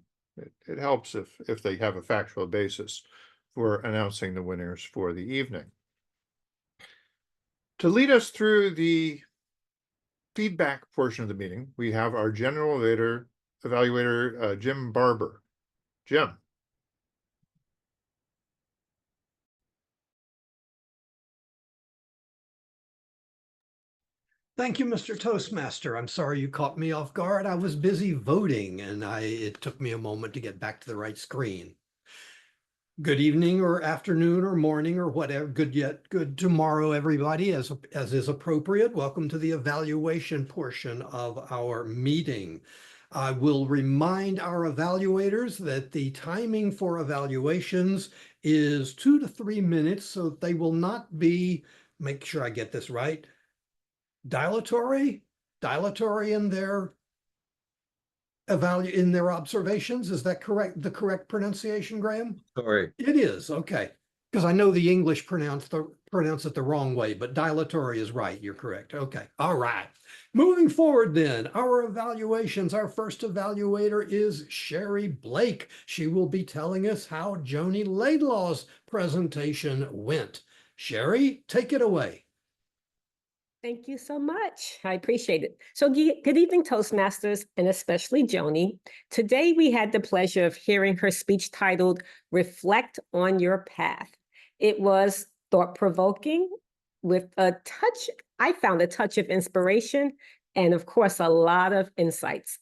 it helps if they have a factual basis for announcing the winners for the evening. To lead us through the feedback portion of the meeting, we have our general evaluator, Jim Barber. Jim. Thank you, Mr. Toastmaster. I'm sorry you caught me off guard. I was busy voting and it took me a moment to get back to the right screen. Good evening or afternoon or morning or whatever. Good tomorrow, everybody, as is appropriate. Welcome to the evaluation portion of our meeting. I will remind our evaluators that the timing for evaluations is 2 to 3 minutes, so they will not be, make sure I get this right, dilatory in their observations. Is that correct? The correct pronunciation, Graham? Sorry. It is, okay. Because I know the English pronounce it the wrong way, but dilatory is right. You're correct. Okay. All right. Moving forward then, our evaluations. Our first evaluator is Sherry Blake. She will be telling us how Joni Laidlaw's presentation went. Sherry, take it away. Thank you so much. I appreciate it. So good evening, Toastmasters, and especially Joni. Today, we had the pleasure of hearing her speech titled Reflect on Your Path. It was thought-provoking with I found a touch of inspiration and, of course, a lot of insights.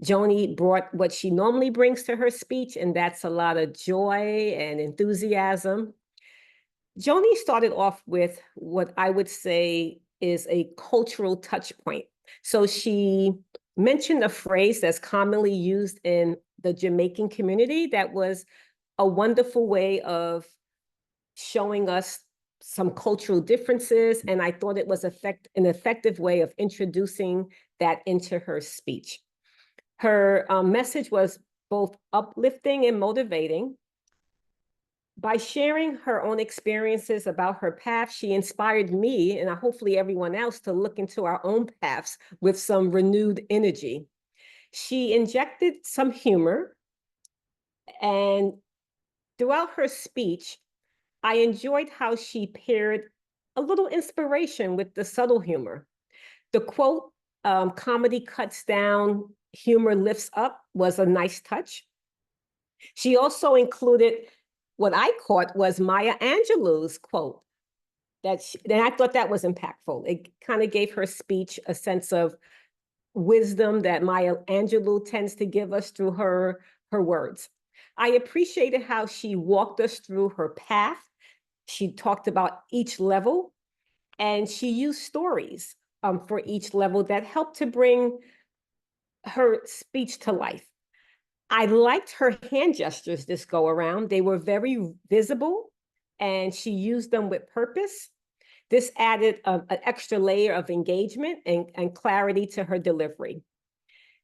Joni brought what she normally brings to her speech, and that's a lot of joy and enthusiasm. Joni started off with what I would say is a cultural touch point. So she mentioned a phrase that's commonly used in the Jamaican community that was a wonderful way of showing us some cultural differences. And I thought it was an effective way of introducing that into her speech. Her message was both uplifting and motivating. By sharing her own experiences about her path, she inspired me and hopefully everyone else to look into our own paths with some renewed energy. She injected some humor, and throughout her speech, I enjoyed how she paired a little inspiration with the subtle humor. The quote, comedy cuts down, humor lifts up, was a nice touch. She also included what I caught was Maya Angelou's quote. And I thought that was impactful. It kind of gave her speech a sense of wisdom that Maya Angelou tends to give us through her words. I appreciated how she walked us through her path. She talked about each level, and she used stories for each level that helped to bring her speech to life. I liked her hand gestures this go around. They were very visible, and she used them with purpose. This added an extra layer of engagement and clarity to her delivery.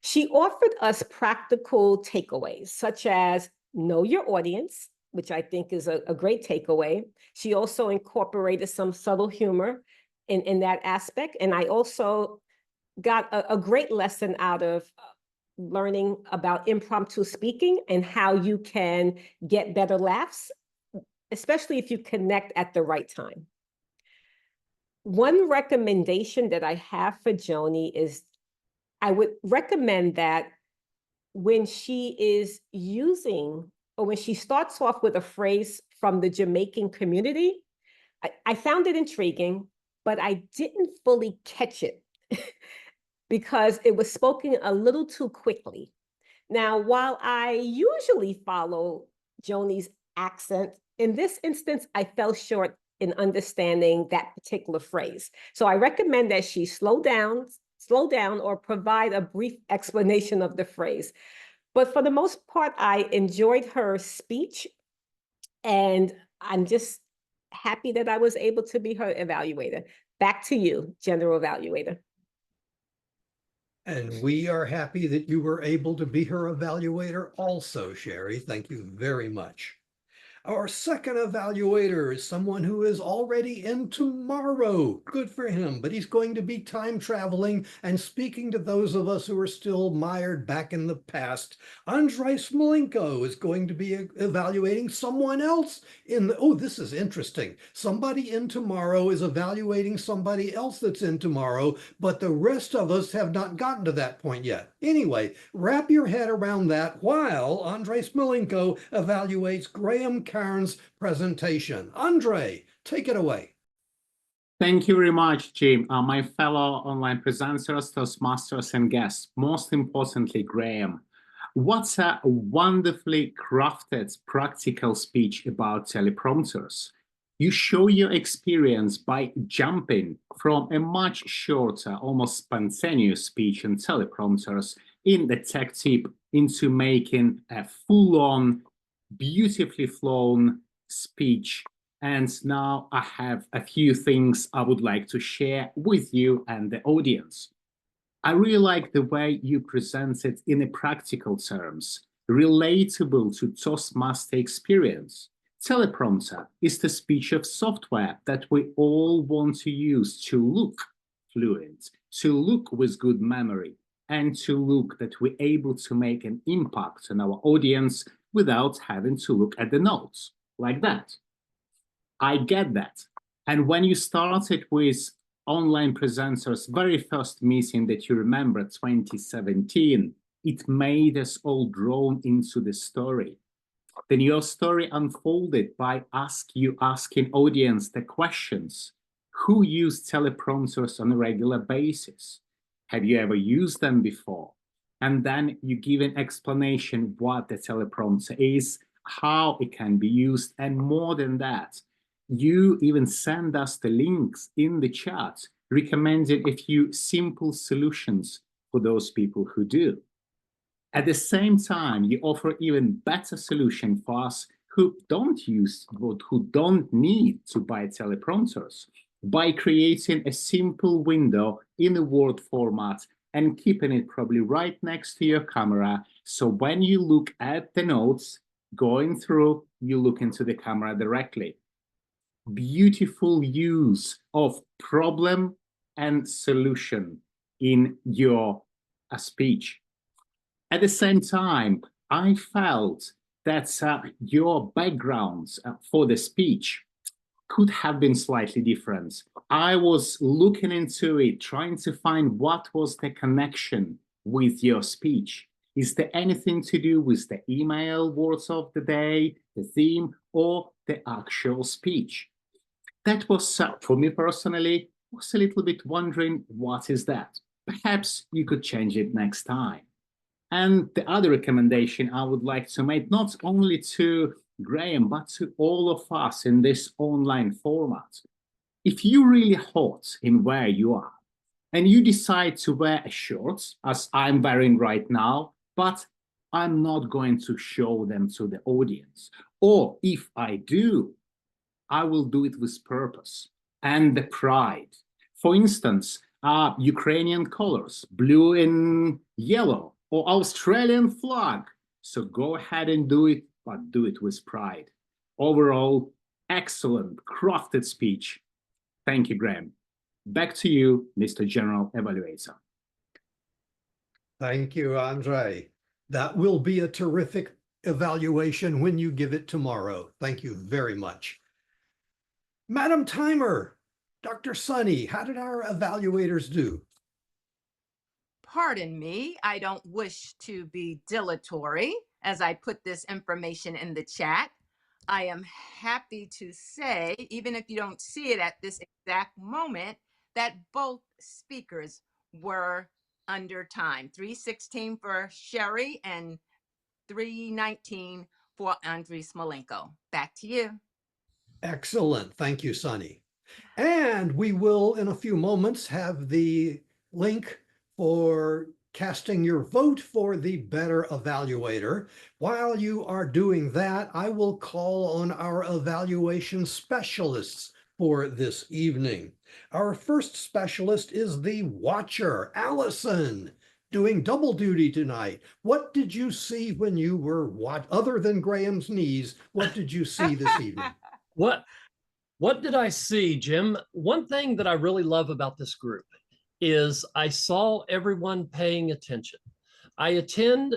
She offered us practical takeaways, such as know your audience, which I think is a great takeaway. She also incorporated some subtle humor in that aspect. And I also got a great lesson out of learning about impromptu speaking and how you can get better laughs, especially if you connect at the right time. One recommendation that I have for Joni is I would recommend that when she is using, or when she starts off with a phrase from the Jamaican community, I found it intriguing, but I didn't fully catch it because it was spoken a little too quickly. Now, while I usually follow Joni's accent, in this instance, I fell short in understanding that particular phrase. So I recommend that she slow down or provide a brief explanation of the phrase. But for the most part, I enjoyed her speech, and I'm just happy that I was able to be her evaluator. Back to you, General Evaluator. And we are happy that you were able to be her evaluator also, Sherry. Thank you very much. Our second evaluator is someone who is already in tomorrow. Good for him, but he's going to be time traveling and speaking to those of us who are still mired back in the past. Andrei Smolenko is going to be evaluating someone else oh, this is interesting. Somebody in tomorrow is evaluating somebody else that's in tomorrow, but the rest of us have not gotten to that point yet. Anyway, wrap your head around that while Andrei Smolenko evaluates Graham Cairns' presentation. Andre, take it away. Thank you very much, Jim. My fellow online presenters, Toastmasters, and guests, most importantly, Graham. What's a wonderfully crafted practical speech about teleprompters? You show your experience by jumping from a much shorter, almost spontaneous speech on teleprompters in the tech tip into making a full-on, beautifully flown speech. And now I have a few things I would like to share with you and the audience. I really like the way you present it in a practical terms, relatable to Toastmaster experience. Teleprompter is the speech of software that we all want to use to look fluent, to look with good memory, and to look that we're able to make an impact on our audience without having to look at the notes like that. I get that. And when you started with online presenters, very first meeting that you remember, 2017, it made us all drawn into the story. Then your story unfolded by asking audience the questions. Who used teleprompters on a regular basis? Have you ever used them before? And then you give an explanation what the teleprompter is, how it can be used, and more than that, you even send us the links in the chat, recommending a few simple solutions for those people who do. At the same time, you offer even better solution for us who don't use, who don't need to buy teleprompters by creating a simple window in a Word format and keeping it probably right next to your camera. So when you look at the notes going through, you look into the camera directly. Beautiful use of problem and solution in your speech. At the same time, I felt that your backgrounds for the speech could have been slightly different. I was looking into it, trying to find what was the connection with your speech. Is there anything to do with the email words of the day, the theme, or the actual speech? That was, for me personally, was a little bit wondering, what is that? Perhaps you could change it next time. And the other recommendation I would like to make, not only to Graham, but to all of us in this online format. If you're really hot in where you are, and you decide to wear a shirt, as I'm wearing right now, but I'm not going to show them to the audience. Or if I do, I will do it with purpose and the pride. For instance, Ukrainian colors, blue and yellow, or Australian flag. So go ahead and do it, but do it with pride. Overall, excellent, crafted speech. Thank you, Graham. Back to you, Mr. General Evaluator. Thank you, Andre. That will be a terrific evaluation when you give it tomorrow. Thank you very much. Madam Timer, Dr. Sunny, how did our evaluators do? Pardon me, I don't wish to be dilatory as I put this information in the chat. I am happy to say, even if you don't see it at this exact moment, that both speakers were under time. 3:16 for Sherry and 3:19 for Andriy Smolenko. Back to you. Excellent. Thank you, Sunny. And we will, in a few moments, have the link for casting your vote for the better evaluator. While you are doing that, I will call on our evaluation specialists for this evening. Our first specialist is the watcher, Allison, doing double duty tonight. What did you see when you were other than Graham's knees? What did you see this evening? What did I see, Jim? One thing that I really love about this group is I saw everyone paying attention. I attend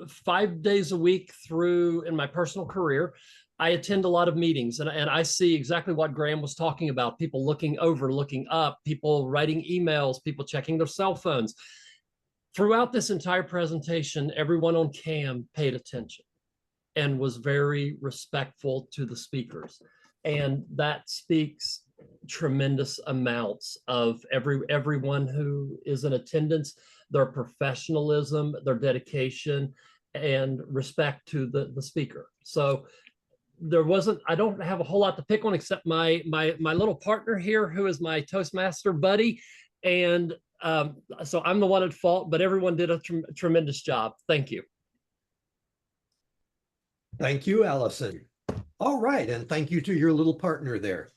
5 days a week through in my personal career. I attend a lot of meetings and I see exactly what Graham was talking about. People looking over, looking up, people writing emails, people checking their cell phones. Throughout this entire presentation, everyone on cam paid attention and was very respectful to the speakers. And that speaks tremendous amounts of everyone who is in attendance, their professionalism, their dedication, and respect to the speaker. So I don't have a whole lot to pick on except my little partner here, who is my Toastmaster buddy. And so I'm the one at fault, but everyone did a tremendous job. Thank you. Thank you, Allison. All right, and thank you to your little partner there.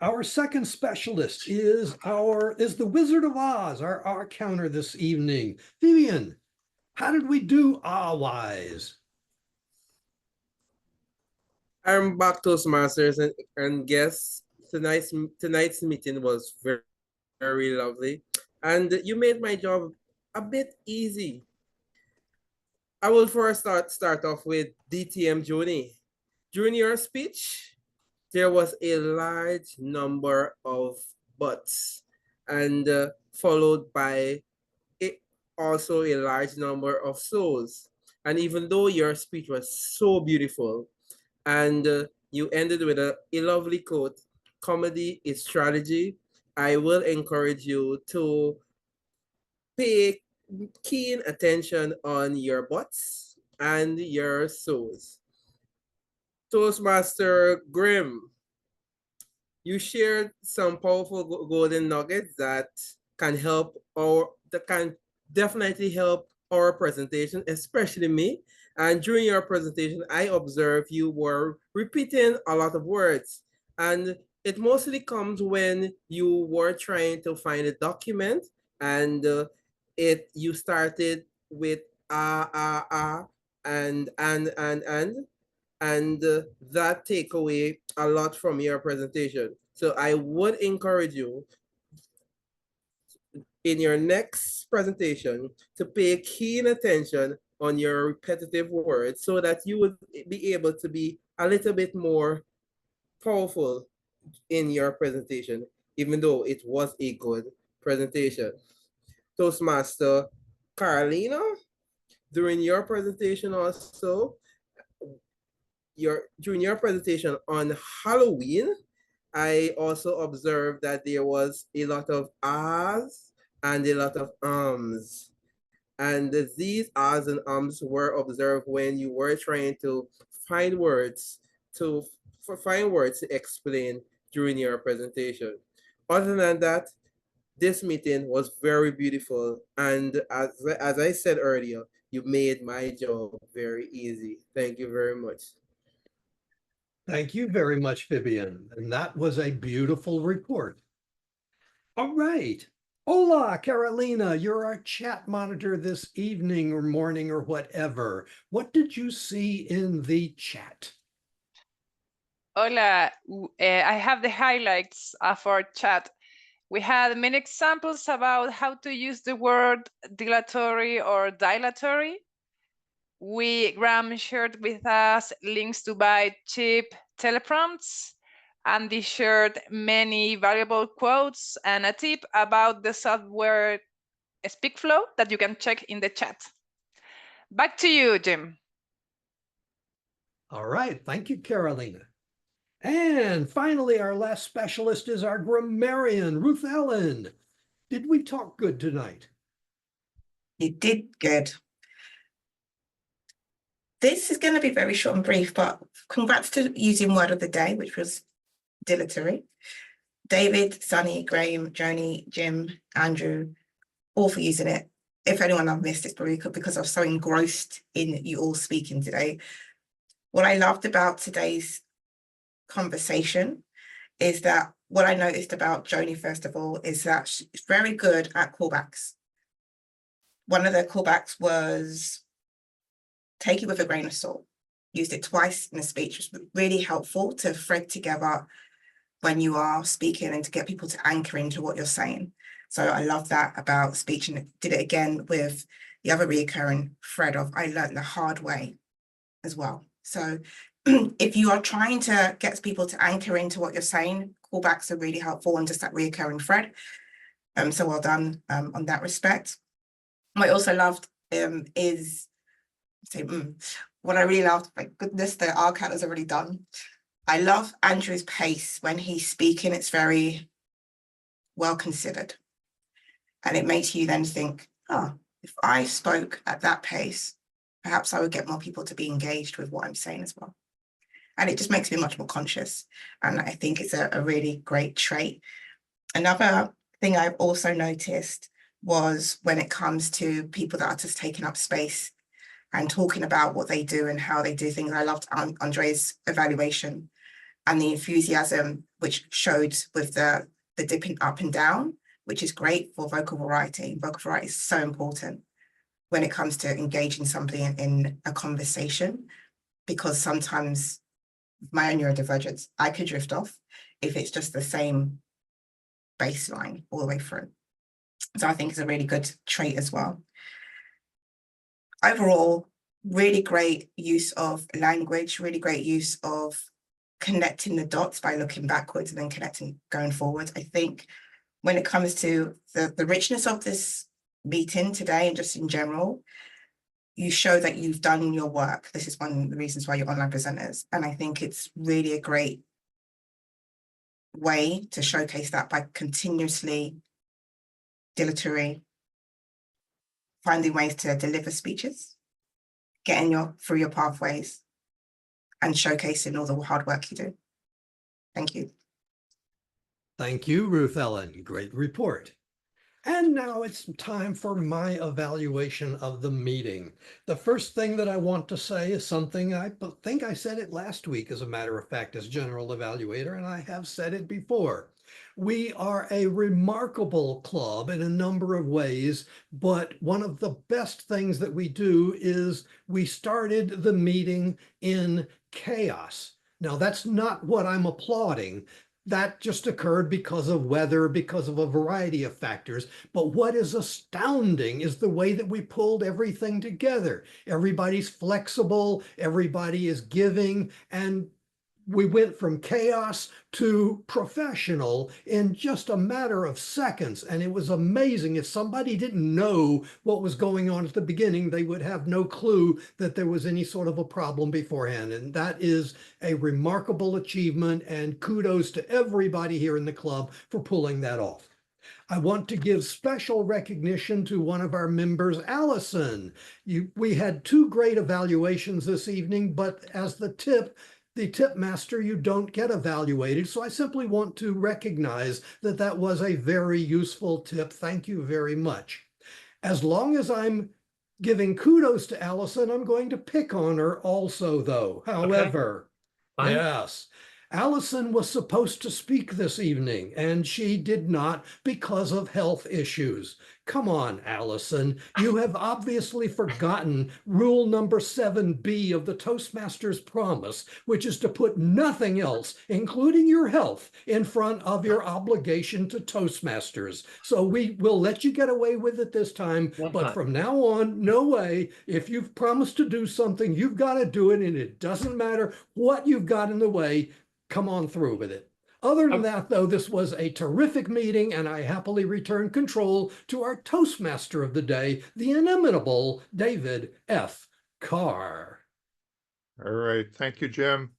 Our second specialist is the Wizard of Oz, our counter this evening. Vivian, how did we do Ah-wise? I'm back, Toastmasters and guests. Tonight's meeting was very, very lovely, and you made my job a bit easy. I will first start off with DTM Joni. During your speech, there was a large number of buts, and followed by also a large number of so's. And even though your speech was so beautiful, and you ended with a lovely quote, "Comedy is strategy," I will encourage you to pay keen attention on your buts and your so's. Toastmaster Grimm, you shared some powerful golden nuggets that can definitely help our presentation, especially me. And during your presentation, I observed you were repeating a lot of words, and it mostly comes when you were trying to find a document, and you started with and that take away a lot from your presentation. So I would encourage you in your next presentation to pay keen attention on your repetitive words so that you would be able to be a little bit more powerful in your presentation, even though it was a good presentation. Toastmaster Carolina, during your presentation also, during your presentation on Halloween, I also observed that there was a lot of ahs and a lot of ums. And these ahs and ums were observed when you were trying to find words to explain during your presentation. Other than that, this meeting was very beautiful. And as I said earlier, you made my job very easy. Thank you very much. Thank you very much, Vivian. And that was a beautiful report. All right. Hola, Carolina. You're our chat monitor this evening or morning or whatever. What did you see in the chat? Hola, I have the highlights of our chat. We had many examples about how to use the word dilatory or dilatory. Graham shared with us links to buy cheap teleprompts. Andy shared many valuable quotes and a tip about the software SpeakFlow that you can check in the chat. Back to you, Jim. All right. Thank you, Carolina. And finally, our last specialist is our grammarian, Ruth Ellen. Did we talk good tonight? You did good. This is going to be very short and brief, but congrats to using word of the day, which was dilatory. David, Sunny, Graham, Joni, Jim, Andrew, all for using it. If anyone I've missed, it's probably because I was so engrossed in you all speaking today. What I loved about today's conversation is that what I noticed about Joni, first of all, is that she's very good at callbacks. One of the callbacks was take it with a grain of salt. Used it twice in the speech, which was really helpful to thread together when you are speaking and to get people to anchor into what you're saying. So I love that about speech, and did it again with the other reoccurring thread of I learned the hard way as well. So if you are trying to get people to anchor into what you're saying, callbacks are really helpful and just that reoccurring thread. So well done on that respect. What I also loved is what I really loved, my goodness, the R count is already done. I love Andrew's pace when he's speaking. It's very well considered. And it makes you then think, oh, if I spoke at that pace, perhaps I would get more people to be engaged with what I'm saying as well. And it just makes me much more conscious. And I think it's a really great trait. Another thing I've also noticed was when it comes to people that are just taking up space and talking about what they do and how they do things. I loved Andre's evaluation and the enthusiasm which showed with the dipping up and down, which is great for vocal variety. Vocal variety is so important when it comes to engaging somebody in a conversation, because sometimes my own neurodivergence, I could drift off if it's just the same baseline all the way through. So I think it's a really good trait as well. Overall, really great use of language, really great use of connecting the dots by looking backwards and then connecting going forward. I think when it comes to the richness of this meeting today and just in general, you show that you've done your work. This is one of the reasons why you're online presenters. And I think it's really a great way to showcase that by continuously dilatory, finding ways to deliver speeches, getting through your pathways and showcasing all the hard work you do. Thank you. Thank you, Ruth Ellen. Great report. And now it's time for my evaluation of the meeting. The first thing that I want to say is something I think I said it last week, as a matter of fact, as general evaluator, and I have said it before. We are a remarkable club in a number of ways, but one of the best things that we do is we started the meeting in chaos. Now, that's not what I'm applauding. That just occurred because of weather, because of a variety of factors. But what is astounding is the way that we pulled everything together. Everybody's flexible, everybody is giving, and we went from chaos to professional in just a matter of seconds. And it was amazing. If somebody didn't know what was going on at the beginning, they would have no clue that there was any sort of a problem beforehand. And that is a remarkable achievement. And kudos to everybody here in the club for pulling that off. I want to give special recognition to one of our members, Allison. We had 2 great evaluations this evening, but as the tip master, you don't get evaluated. So I simply want to recognize that that was a very useful tip. Thank you very much. As long as I'm giving kudos to Allison, I'm going to pick on her also, though. However, Fine. yes, Allison was supposed to speak this evening, and she did not because of health issues. Come on, Allison, you have obviously forgotten rule number 7B of the Toastmasters promise, which is to put nothing else, including your health, in front of your obligation to Toastmasters. So we will let you get away with it this time, but from now on, no way. If you've promised to do something, you've got to do it, and it doesn't matter what you've got in the way. Come on through with it. Other than that, though, this was a terrific meeting, and I happily return control to our Toastmaster of the day, the inimitable David F. Carr. All right, thank you, Jim.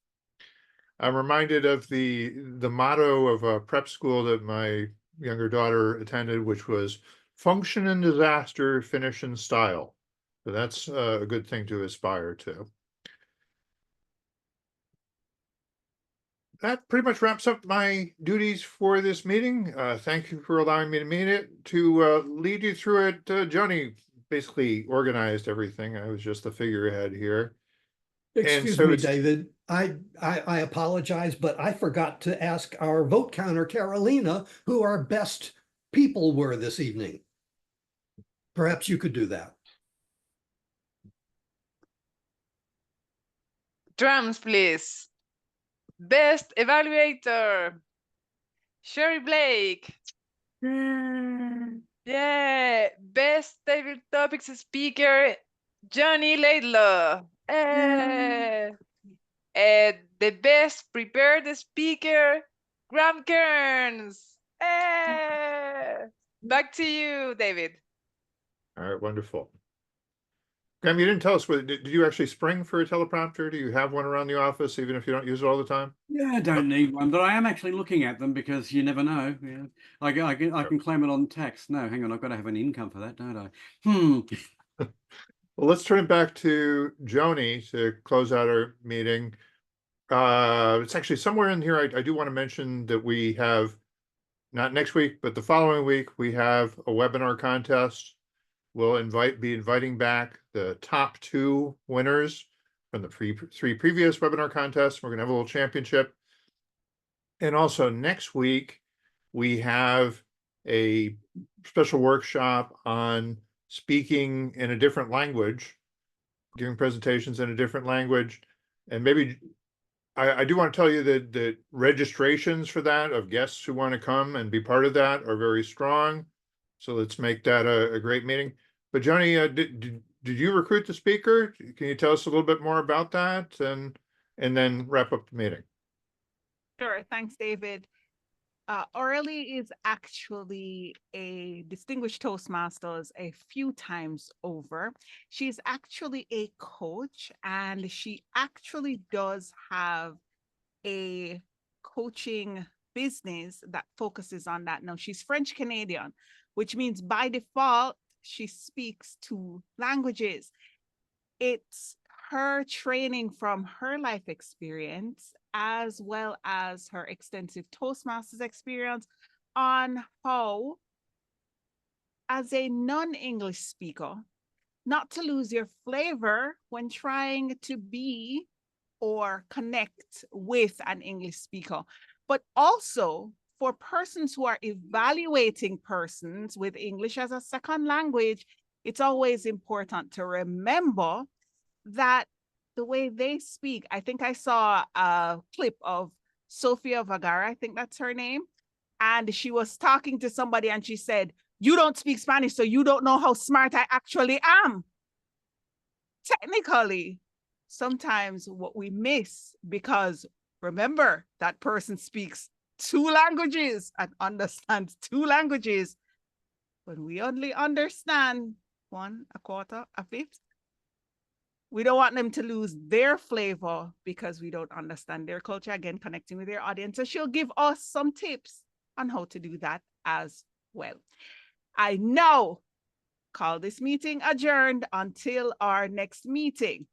I'm reminded of the motto of a prep school that my younger daughter attended, which was function in disaster, finish in style. So that's a good thing to aspire to. That pretty much wraps up my duties for this meeting. Thank you for allowing me to meet it. To lead you through it, Joni basically organized everything. I was just the figurehead here. Excuse me, David. I apologize, but I forgot to ask our vote counter, Carolina, who our best people were this evening. Perhaps you could do that. Drums, please. Best evaluator, Sherry Blake. Yeah, best table topics speaker, Johnny Laidlaw. The best prepared speaker, Graham Kearns. Back to you, David. All right, wonderful. Graham, you didn't tell us, did you actually spring for a teleprompter? Do you have one around the office, even if you don't use it all the time? Yeah, I don't need one, but I am actually looking at them because you never know. Yeah, I can claim it on tax. No, hang on, I've got to have an income for that, don't I? Well, let's turn it back to Joni to close out our meeting. It's actually somewhere in here. I do want to mention that we have, not next week, but the following week, we have a webinar contest. We'll be inviting back the top 2 winners from the 3 previous webinar contests. We're going to have a little championship. And also next week, we have a special workshop on speaking in a different language, giving presentations in a different language. And maybe I do want to tell you that the registrations for that of guests who want to come and be part of that are very strong. So let's make that a great meeting. But Johnny, did you recruit the speaker? Can you tell us a little bit more about that and then wrap up the meeting? Sure. Thanks, David. Aurelie is actually a distinguished Toastmasters a few times over. She's actually a coach, and she actually does have a coaching business that focuses on that. Now, she's French Canadian, which means by default, she speaks 2 languages. It's her training from her life experience, as well as her extensive Toastmasters experience, on how, as a non-English speaker, not to lose your flavor when trying to be or connect with an English speaker, but also for persons who are evaluating persons with English as a second language. It's always important to remember that the way they speak, I think I saw a clip of Sofia Vergara, I think that's her name, and she was talking to somebody and she said, "You don't speak Spanish, so you don't know how smart I actually am." Technically, sometimes what we miss, because remember, that person speaks 2 languages and understands 2 languages. When we only understand 1, a quarter, a fifth, we don't want them to lose their flavor because we don't understand their culture. Again, connecting with their audience. So she'll give us some tips on how to do that as well. I now call this meeting adjourned until our next meeting.